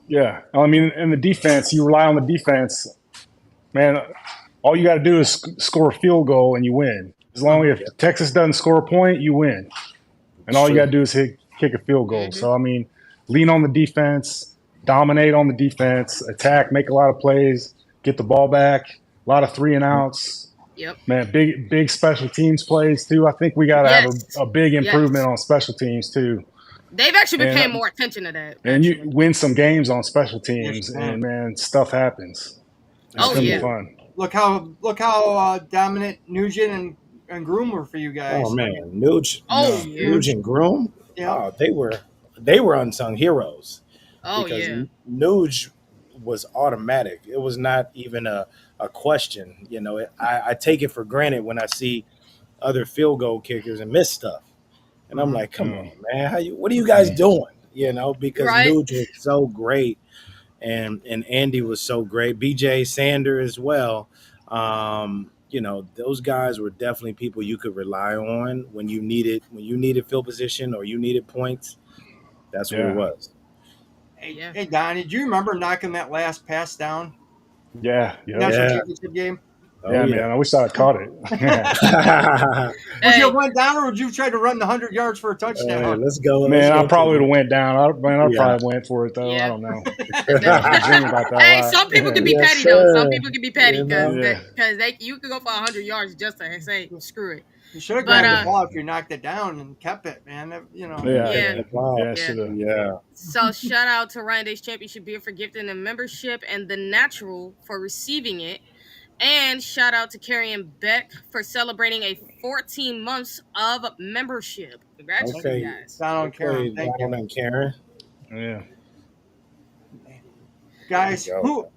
Yeah, I mean, in the defense, you rely on the defense, man. All you got to do is score a field goal and you win. As long as if Texas doesn't score a point, you win. And all you got to do is kick a field goal. So I mean, lean on the defense. Dominate on the defense, attack, make a lot of plays, get the ball back, a lot of 3 and outs. Yep. Man, big special teams plays too. I think we got to have a big improvement on special teams too. They've actually been And paying more attention to that. and you Actually. win some games on special teams, Yes, and man, stuff happens. It's Oh gonna be yeah. fun. Look how dominant Nugent and Groom were for you guys. Oh man, Nuge, Oh Yeah. yeah. Nuge and Groom. Yeah. Oh, they were unsung heroes Oh because yeah. Nuge was automatic. It was not even a question. I take it for granted when I see other field goal kickers and miss stuff, and I'm Mhm. like, come Mm. on, man, what are you guys doing? Because Right. Nuge was so great, and Andy was so great. BJ Sander as well. Those guys were definitely people you could rely on when you needed field position or you needed points. That's what it Yeah, was. Hey, Yeah. hey, Donnie, do you remember knocking that last pass down? yeah, yep. National Yeah. championship game? Oh Yeah, man. I wish I had caught it. yeah. Would you Hey, have went down or would you try to run the 100 yards for a touchdown? Let's go. Man, I Let's probably would go have went down. I Yeah. probably went for it though. I yeah. don't know. The- Dream about that hey, a lot. some people can be Yes, petty though. Some sir. people can be petty You because know? Yeah, you could go for 100 yards just to say screw it. You should have But grabbed the ball if you knocked it down and kept it, man. yeah, Yeah. The ball. yeah. Yeah. Should have. Yeah. So shout out to Ryan Day's Championship Beer for gifting the membership and the Natural for receiving it. And shout out to Carrie and Beck for celebrating a 14 months of membership. Congratulations, Okay. guys. down on Okay, Karen. Thank Donald you. and Karen. Yeah. Guys, There you go.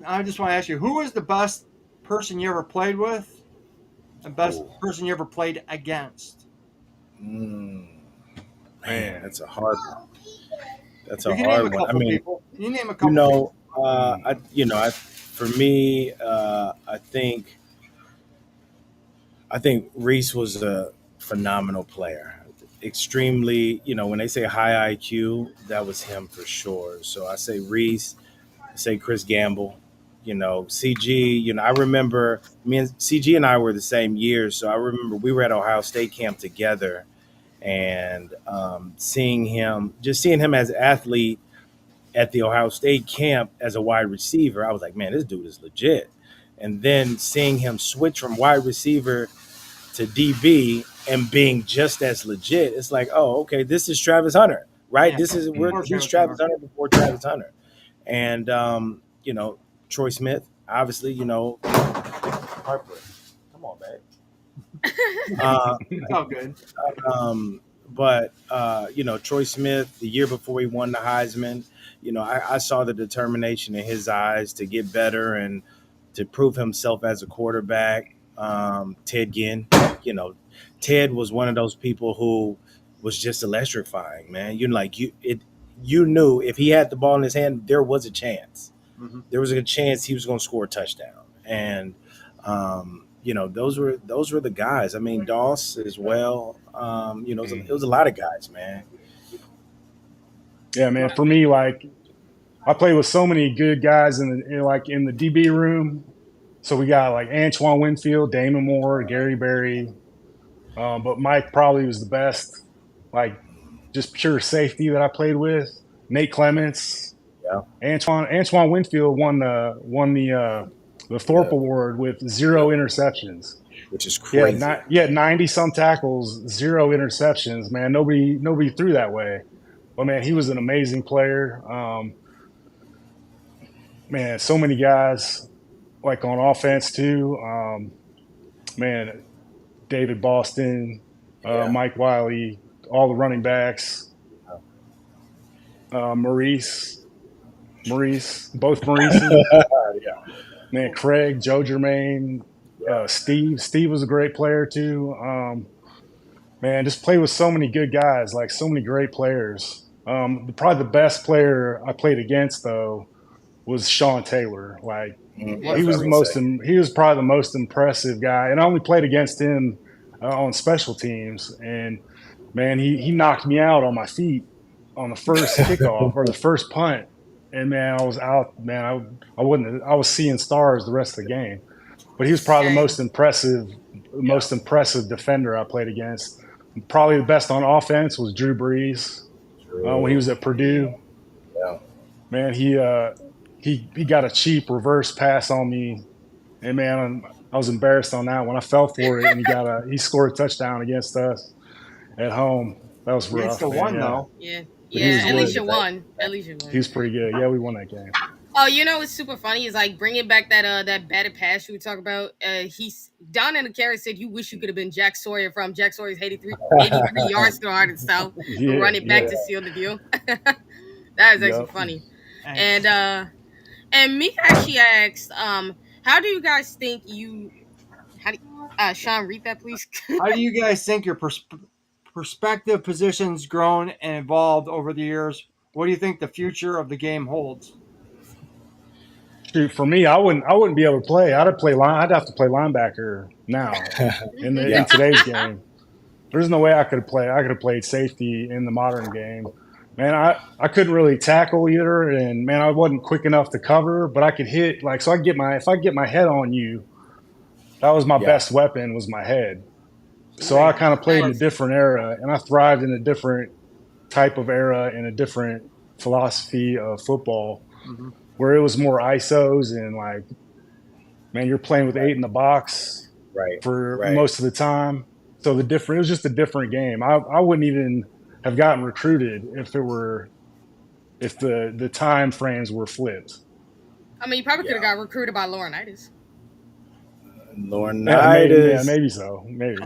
I just want to ask you, who was the best person you ever played with and best Ooh. person you ever played against? Man, Man. that's a hard one. That's You a can name a hard one. I couple mean, people. You name a couple people. for me, I think Reese was a phenomenal player. Extremely, when they say high IQ, that was him for sure. So I say Reese, I say Chris Gamble, CG. I remember me and CG and I were the same year, so I remember we were at Ohio State camp together, and seeing him as an athlete at the Ohio State camp as a wide receiver, I was like, man, this dude is legit. And then seeing him switch from wide receiver to DB and being just as legit, it's like, oh, okay, this is Travis Hunter, right? Yeah. He's Travis Hunter before Travis Hunter. And Troy Smith, obviously, heartbreak. Come on, man. It's all good. But Troy Smith, the year before he won the Heisman, I saw the determination in his eyes to get better and to prove himself as a quarterback. Ted Ginn, Ted was one of those people who was just electrifying, man. You knew if he had the ball in his hand, there was a chance. Mm-hmm. There was a chance he was going to score a touchdown, and those were the guys. I mean, Doss as well. It was a lot of guys, man. Yeah, man. For me, like I play with so many good guys in the DB room. So we got like Antoine Winfield, Damon Moore, Gary Berry, but Mike probably was the best. Like just pure safety that I played with. Nate Clements, Yeah. Antoine Winfield won the Thorpe Award with 0 interceptions. Which is He crazy. had 90 some tackles, 0 interceptions. Man, nobody threw that way. But man, he was an amazing player. Man, so many guys like on offense too. Man, David Boston, Yeah. Mike Wiley, all the running backs. Maurice, both Maurices. Yeah. Man, Craig, Joe Germain, Steve was a great player too. Man, just played with so many good guys, like so many great players. Probably the best player I played against though was Sean Taylor. Like he was probably the most impressive guy, and I only played against him on special teams. And man, he knocked me out on my feet on the first kickoff or the first punt. And man, I was out. Man, I was seeing stars the rest of the game. But he was probably the most impressive defender I played against. Probably the best on offense was Drew Brees when he was at Purdue. Yeah. Man, he got a cheap reverse pass on me, and man, I was embarrassed on that one. I fell for it, and he scored a touchdown against us at home. That was You guys rough, still man. won Yeah. though. Yeah, But he was yeah. At least good. you won. At least you He won. was pretty good. Yeah, we won that game. Oh, you know what's super funny is like bringing back that batted pass you were talking about. He's Don in the carrot said you wish you could have been Jack Sawyer from Jack Sawyer's 83 yards to the heart and south, but Yeah, run it back yeah, to seal the deal. That is actually yep. funny. And And me actually asked, how do you guys think you how do Sean read that please? how do you guys think your perspective positions grown and evolved over the years? What do you think the future of the game holds? Shoot, for me, I wouldn't be able to play. I'd have to play linebacker now in Yeah. today's game. There's no way I could have played. I could have played safety in the modern game. Man, I couldn't really tackle either, and man, I wasn't quick enough to cover. But I could hit like so. If I get my head on you, that was my Yeah. best weapon was my head. So I Right. kind of played in a Nice. different era, and I thrived in a different type of era in a different philosophy of football, Mhm. where it was more ISOs and like, man, you're playing with Right. 8 in the box Right. for Right. most of the time. So it was just a different game. I wouldn't even have gotten recruited if the time frames were flipped. I mean, you probably could Yeah. have got recruited by Laurinaitis. Laurinaitis. Maybe so. Maybe.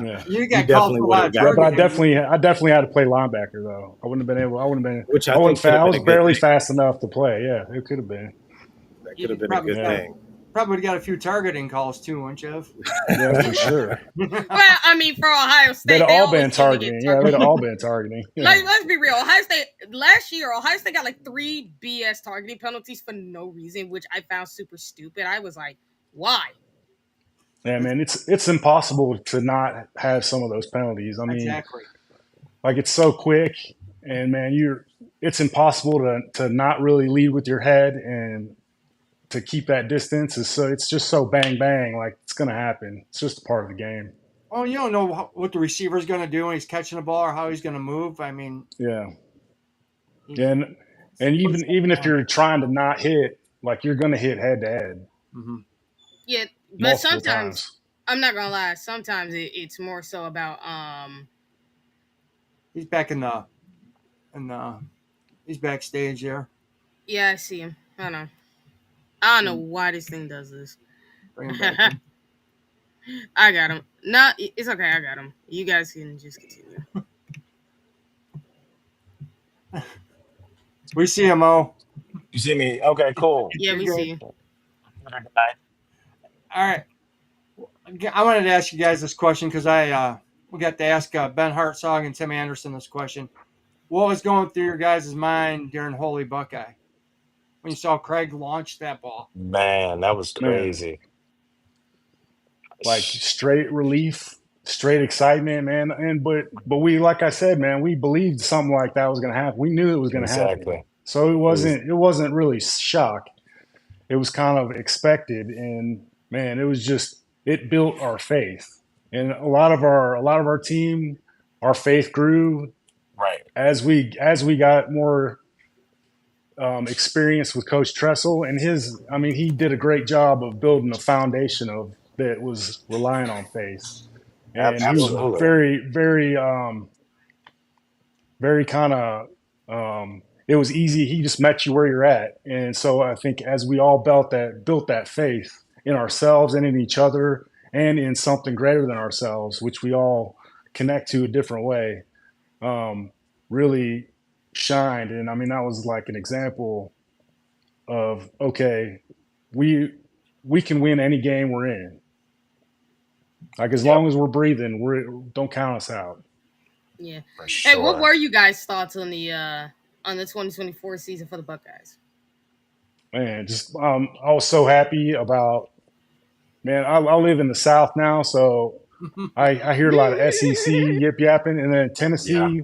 Yeah. You You got called definitely for a would lot have of Yeah, but gotten. I definitely had to play linebacker though. I wouldn't have been able. I wouldn't have been. Which I I think wasn't could fast. have I been was a good barely thing. fast enough to play. Yeah, it could have been. That You could have been a probably good Yeah. thing. probably got a few targeting calls too, wouldn't you? Yeah, for sure. Well, I mean, for Ohio They'd State, have they all always been seem to get targeting. Yeah, they'd targeted. have all been targeting. Yeah. Let's be real. Ohio State last year, Ohio State got like 3 BS targeting penalties for no reason, which I found super stupid. I was like, why? Yeah, man, it's impossible to not have some of those penalties. I mean, Exactly. like it's so quick, and man, it's impossible to not really lead with your head and to keep that distance. It's just so bang bang, like it's gonna happen. It's just a part of the game. Oh, you don't know what the receiver's going to do when he's catching the ball or how he's going to move. I mean, Yeah, you- and even if you're trying to not hit, like you're gonna hit head to head Mhm. Yeah, but multiple sometimes times. I'm not gonna lie. Sometimes it's more so about He's back in the he's backstage there. Yeah, I see him. I don't know why this thing does this. Bring him back. I got him. No, it's okay. I got him. You guys can just continue. We see him, Mo. You see me? Okay, cool. Yeah, we You're see good. you. All right. I wanted to ask you guys this question because we got to ask Ben Hartzog and Tim Anderson this question. What was going through your guys' mind during Holy Buckeye when you saw Craig launch that ball? Man, that was Man, crazy. like straight relief, straight excitement, man. But we, like I said, man, we believed something like that was gonna happen. We knew it was gonna happen. Exactly. So It was it wasn't really shock. It was kind of expected, and man, it built our faith. And a lot of our team, our faith grew right. as we got more experience with Coach Tressel, and he did a great job of building a foundation that was relying on faith. And he was Absolutely. very kind of it was easy. He just met you where you're at. And so I think as we all built that faith in ourselves and in each other and in something greater than ourselves, which we all connect to a different way, really shined. And I mean, that was like an example of, okay, we can win any game we're in. Like as long as we're breathing, don't count us out. Yeah. For Hey, what sure. were you guys' thoughts on the 2024 season for the Buckeyes? Man, just I was so happy about. Man, I live in the South now, so I hear a lot of SEC yip yapping, and then Tennessee. Yeah.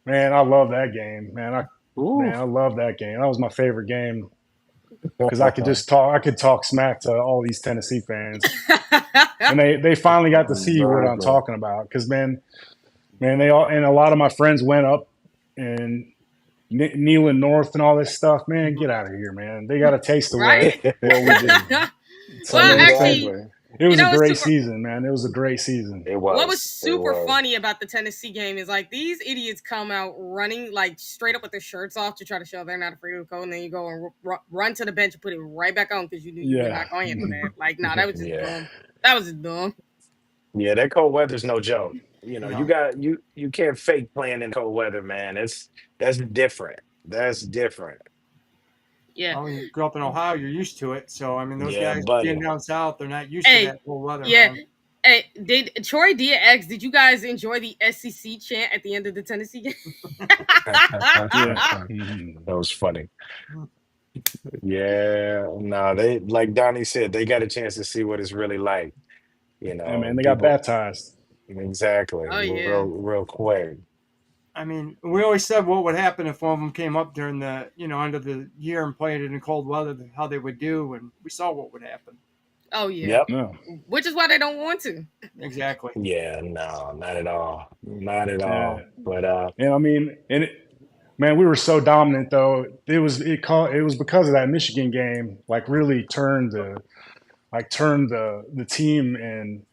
Man, I love that game. Man, I Ooh. love that game. That was my favorite game because I could talk smack to all these Tennessee fans, and they finally got to see what I'm Exactly. talking about. Because man, they all, and a lot of my friends went up and Neyland North and all this stuff. Man, get out of here, man. They got a taste of Right? what we did. So Well, man, actually, Exactly. It You was a know, it's great super. season, man. It was a great season. It What was was. It super was. funny about the Tennessee game is like these idiots come out running like straight up with their shirts off to try to show they're not afraid of the cold, and then you go and run to the bench and put it right back on because you knew you were Yeah. not going to handle that. Like, nah, that was just Yeah. dumb. That was just dumb. Yeah, that cold weather's no joke. You No. got you can't fake playing in cold weather, man. That's different. That's different. Yeah. Well, when you grew up in Ohio, you're used to it. So I mean, those Yeah, guys being buddy. down south, they're not used to Hey, that cold weather, yeah. man. Hey, did Troy Dia X? Did you guys enjoy the SEC chant at the end of the Tennessee game? Yeah. That Mhm. was funny. Yeah, no, they like Donnie said, they got a chance to see what it's really like. Yeah, man. They got People baptized. exactly Oh real yeah. real quick. I mean, we always said what would happen if one of them came up during the end of the year and played it in cold weather, how they would do, and we saw what would happen. Oh yeah. Yep. No. Which is why they don't want to. Exactly. Yeah, no, not at all. Not at Yeah. all. But And I mean, man, we were so dominant though. It was because of that Michigan game. Like really turned the team, and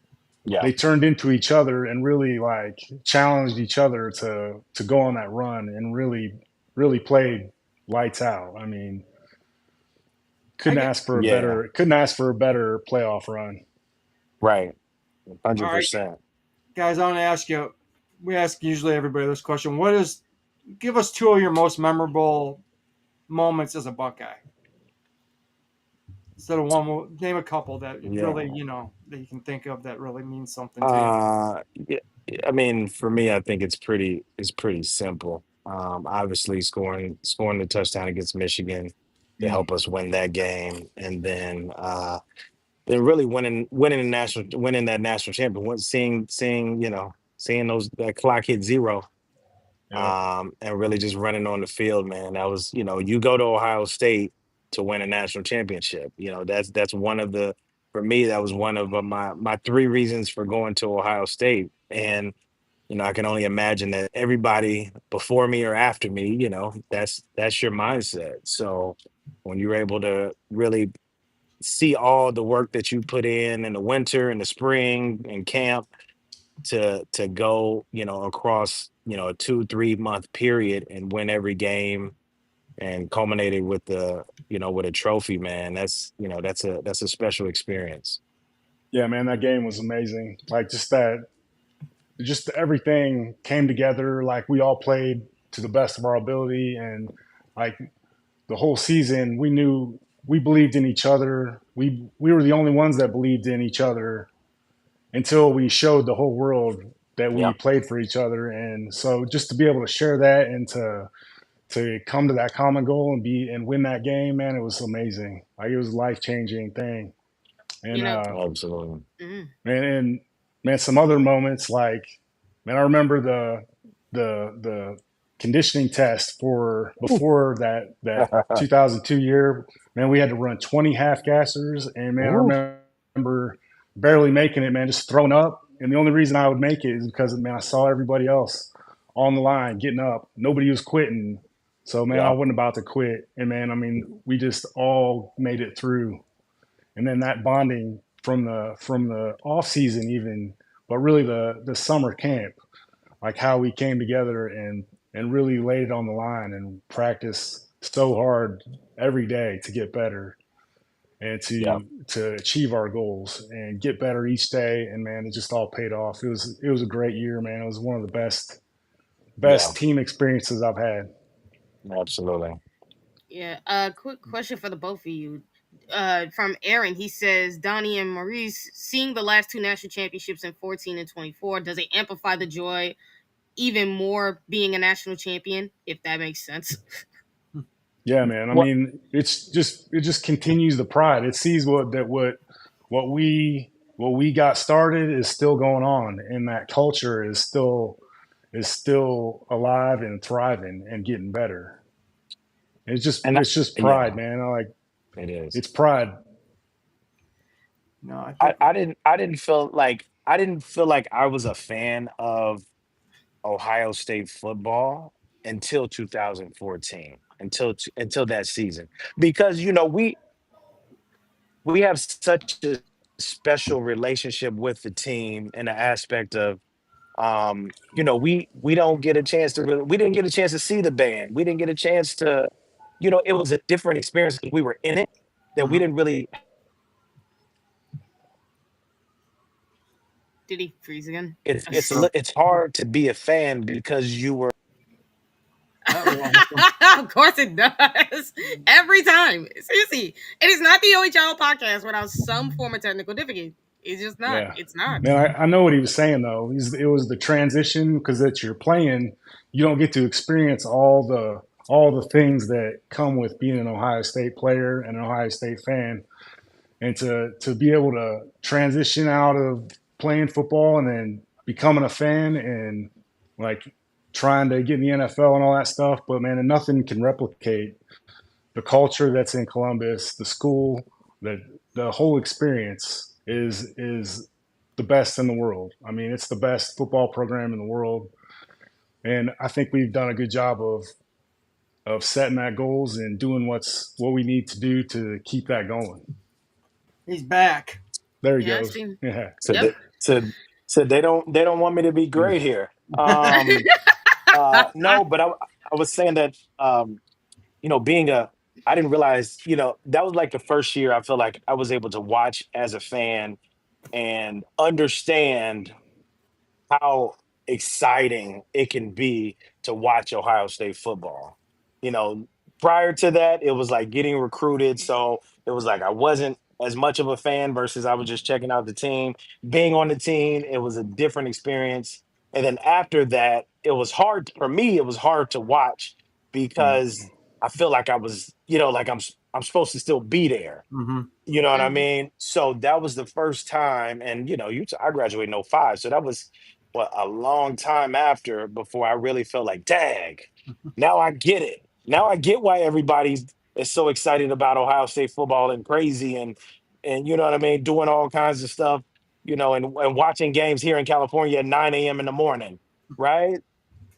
yeah, they turned into each other and really like challenged each other to go on that run and really played lights out. I mean, I get yeah, couldn't ask for a better playoff run. right. all right, 100%. guys. I want to ask you. We ask usually everybody this question. What is Give us two of your most memorable moments as a Buckeye. Instead of one, name a couple that really, Yeah. that you can think of that really means something to you. Yeah, I mean, for me, I think it's pretty simple. Obviously scoring the touchdown against Michigan to Mm. help us win that game, and then really winning that national champion, seeing those that clock hit zero, Yep. and really just running on the field, man. That was, you go to Ohio State to win a national championship. That's one of the for me that was one of my three reasons for going to Ohio State. And I can only imagine that everybody before me or after me, that's your mindset. So when you're able to really see all the work that you put in the winter and the spring and camp to go, across, a 2 3 month period and win every game and culminated with with a trophy, man. That's a special experience. Yeah, man, that game was amazing. Like just everything came together. Like we all played to the best of our ability, and like the whole season, we believed in each other. We were the only ones that believed in each other until we showed the whole world that we Yep. played for each other. And so just to be able to share that and to come to that common goal and win that game, man, it was amazing. Like it was a life changing thing. You And know. Absolutely. Mm, and man, some other moments like, man, I remember the conditioning test for before that 2002 year. Man, we had to run 20 half gassers, and man, Ooh, I remember barely making it, man, just throwing up. And the only reason I would make it is because, man, I saw everybody else on the line getting up. Nobody was quitting. So, man, I yep. wasn't about to quit. And, man, I mean, we just all made it through. And then that bonding from the off season even, but really the summer camp, like how we came together and really laid it on the line and practiced so hard every day to get better and Yep. to achieve our goals and get better each day. And man, it just all paid off. It was a great year, man. It was one of the Yeah. best team experiences I've had. Absolutely. yeah. Quick question for the both of you. From Aaron, he says Donnie and Maurice seeing the last two national championships in 14 and 24. Does it amplify the joy even more being a national champion? If that makes sense. Yeah, man. I What mean, it just continues the pride. It sees what we got started is still going on, and that culture is still alive and thriving and getting better. and It's just pride, yeah, man. I like it is. it's pride. No, I I, think I didn't I didn't feel like I didn't feel like I was a fan of Ohio State football until 2014, until that season, because we have such a special relationship with the team in the aspect of we don't get a chance to we didn't get a chance to see the band. We didn't get a chance to, it was a different experience because we were in it that we Mhm. didn't really. Did he freeze again? It's hard to be a fan because you were. Well, Of course it does. Every time. Seriously. It is not the OHL podcast without some form of technical difficulty. It's just not. Yeah. It's not. Man, I know what he was saying though. It was the transition because that you're playing, you don't get to experience all the things that come with being an Ohio State player and an Ohio State fan, and to be able to transition out of playing football and then becoming a fan and like trying to get in the NFL and all that stuff. But man, and nothing can replicate the culture that's in Columbus, the school, the whole experience is the best in the world. I mean, it's the best football program in the world, and I think we've done a good job of setting that goals and doing what we need to do to keep that going. he's back. There he Yeah, I've goes. seen. Yeah. So Yep. they don't want me to be great here. No, but I was saying that being I didn't realize, that was like the first year I feel like I was able to watch as a fan and understand how exciting it can be to watch Ohio State football. You know, Prior to that, it was like getting recruited. So it was like I wasn't as much of a fan versus I was just checking out the team. Being on the team, it was a different experience. And then after that, it was hard for me, it was hard to watch because I feel like I was, like I'm supposed to still be there. Mm-hmm. You know what I Mhm. mean? So that was the first time, and I graduated in '05, so that was a long time after before I really felt like, dag, now I get it. Now I get why everybody is so excited about Ohio State football and crazy and you know what I mean, doing all kinds of stuff, and watching games here in California at 9 a.m. in the morning, right?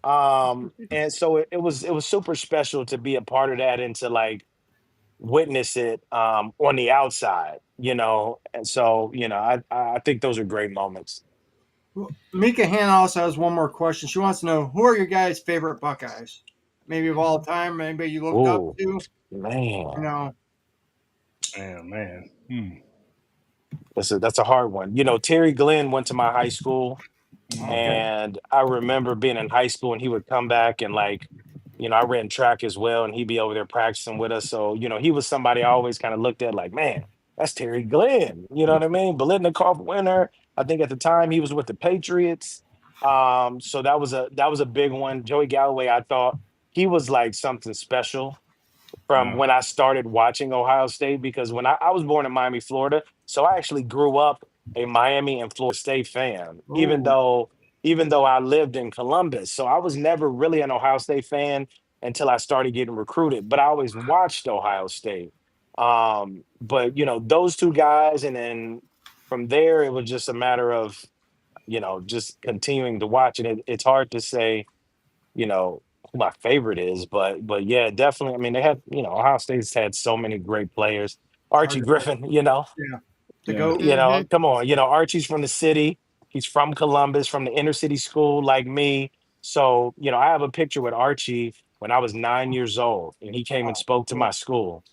And so it was super special to be a part of that and to like witness it on the outside, and so I think those are great moments. Mika Hannah also has one more question. She wants to know who are your guys' favorite Buckeyes, maybe of all time, anybody you looked up Oh to. man, You know, Man. that's a hard one. Terry Glenn went to my high school. okay. And I remember being in high school and he would come back and like, I ran track as well and he'd be over there practicing with us. So, he was somebody I always kind of looked at like, man, that's Terry Glenn. You know what I mean? Bolitnikoff winner. I think at the time he was with the Patriots. So that was a big one. Joey Galloway, I thought he was like something special from Yeah. when I started watching Ohio State because when I was born in Miami, Florida, so I actually grew up a Miami and Florida State fan, even Oh, though I lived in Columbus. So I was never really an Ohio State fan until I started getting recruited, but I always watched Ohio State. But those two guys, and then from there it was just a matter of just continuing to watch, and it's hard to say who my favorite is, but yeah, definitely. I mean, they had Ohio State's had so many great players. hard Archie to pick. Griffin, Yeah, the Yeah. goat. Mhm. come on, Archie's from the city. He's from Columbus, from the inner city school like me. So I have a picture with Archie when I was 9 years old, and he came and Oh, spoke to my cool. school.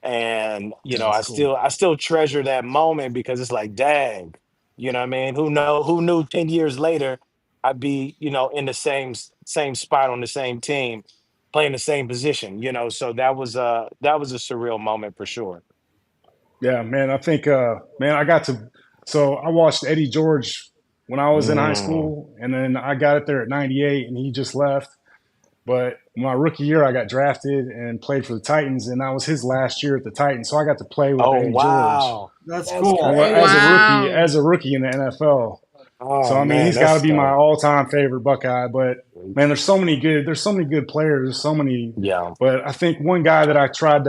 And That's I cool. still treasure that moment because it's like, dang, what I mean? Who knew 10 years later I'd be, in the same spot on the same team, playing the same position, So that was a surreal moment for sure. Yeah, man. I think, man, so I watched Eddie George when I was in high Mm. school, and then I got it there at 98, and he just left. But my rookie year, I got drafted and played for the Titans, and that was his last year at the Titans. So I got to play with Oh Eddie George wow. That's That's cool. Oh as a rookie, wow. crazy. as a rookie in the NFL. So Oh I mean, man, he's got to that's be my dope. all-time favorite Buckeye. But man, there's so many good players. There's so many. Yeah. But I think one guy that I kind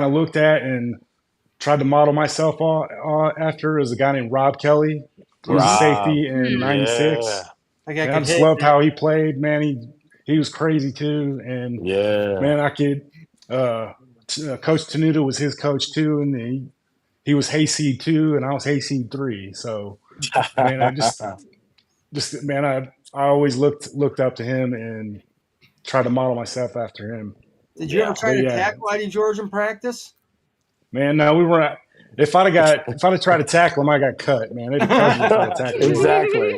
of looked at and tried to model myself after is a guy named Rob Kelly. He was a Mm-hmm. Rob. safety in Hmm. '96. Yeah. That guy And I could just hit. loved how he played. Man, he was crazy too. And Yeah. man, I could. Coach Tenuta was his coach too, and he he was hayseed 2 and I was hayseed 3. So man, I just man, I always looked up to him and tried to model myself after him. Did you ever try But to yeah, tackle Eddie George in practice? man, no, we weren't. If I'd have tried to tackle him, I got cut, man. They'd have cut me if I'd have tackled him. Exactly.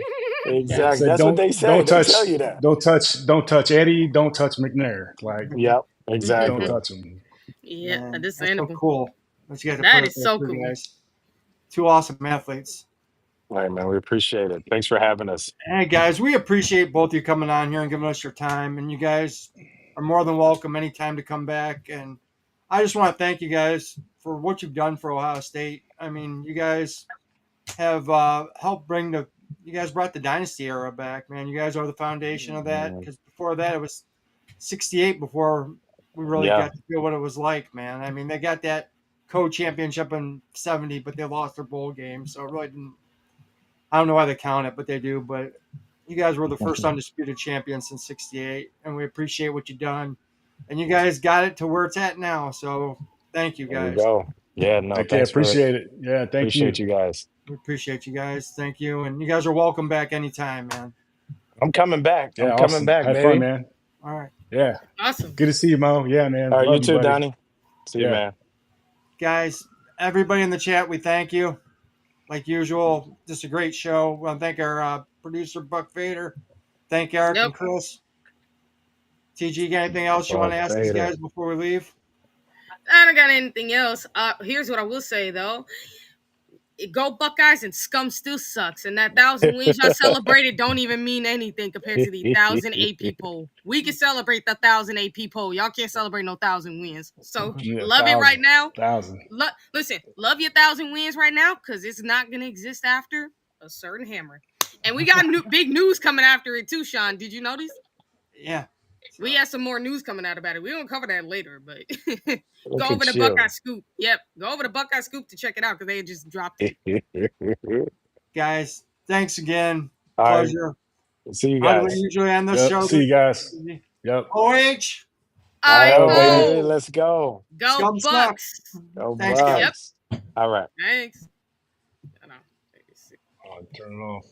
Yeah. Exactly. Said That's what they say. They tell you that. don't touch Eddie, don't touch McNair. Like Yep. don't Exactly. touch him. Yeah, Man, that's so understandable. cool. What you guys are That putting is up so there, cool. guys. Two awesome athletes. All right, man. We appreciate it. Thanks for having us. Hey guys, we appreciate both of you coming on here and giving us your time. And you guys are more than welcome anytime to come back. And I just want to thank you guys for what you've done for Ohio State. I mean, you guys have helped you guys brought the dynasty era back, man. You guys are the foundation of that. Because before that, it was 68 before we really Yeah. got to feel what it was like, man. I mean, they got that co-championship in 70, but they lost their bowl game. So it really didn't. I don't know why they count it, but they do. But you guys were the first undisputed champions since 68, and we appreciate what you've done. And you guys got it to where it's at now. So thank you, There we guys. go. Yeah. No. Okay, Thanks for appreciate it. Yeah, thank you. appreciate you guys. We appreciate you guys. Thank you. And you guys are welcome back anytime, man. I'm coming back. Yeah, I'm coming awesome. back, Have baby. fun, man. All right. Yeah, Awesome. good to see you, Mo. Yeah, man. All right. Love You too, buddy. Donnie. See you, Yeah. man. Guys, everybody in the chat, we thank you. Like usual, just a great show. We want to thank our producer, Buck Vader. Thank Eric and Chris. TG, you got anything else you want to ask these guys before we leave? I don't got anything else. Here's what I will say though. Go Buckeyes and scum still sucks. And that 1,000 wins y'all celebrated don't even mean anything compared to the 1,000 AP poll. We can celebrate the 1,000 AP poll. Y'all can't celebrate no 1,000 wins. So love it right now. 1,000. Listen, love your 1,000 wins right now because it's not gonna exist after a certain hammer. And we got big news coming after it too, Sean. Did you notice? Yeah. We have some more news coming out about it. We're gonna cover that later, but Look go over at to you. Buckeye Scoop. Yep, go over to Buckeye Scoop to check it out because they just dropped it. Guys, thanks again. All right. Pleasure. See you How do we guys. usually end this show? See you guys. Yep. OH. All right, Oh, cool. baby. Let's go. Go Scum Bucks. Go Thanks, guys. Bucks. All right. Thanks. Oh, turn it off.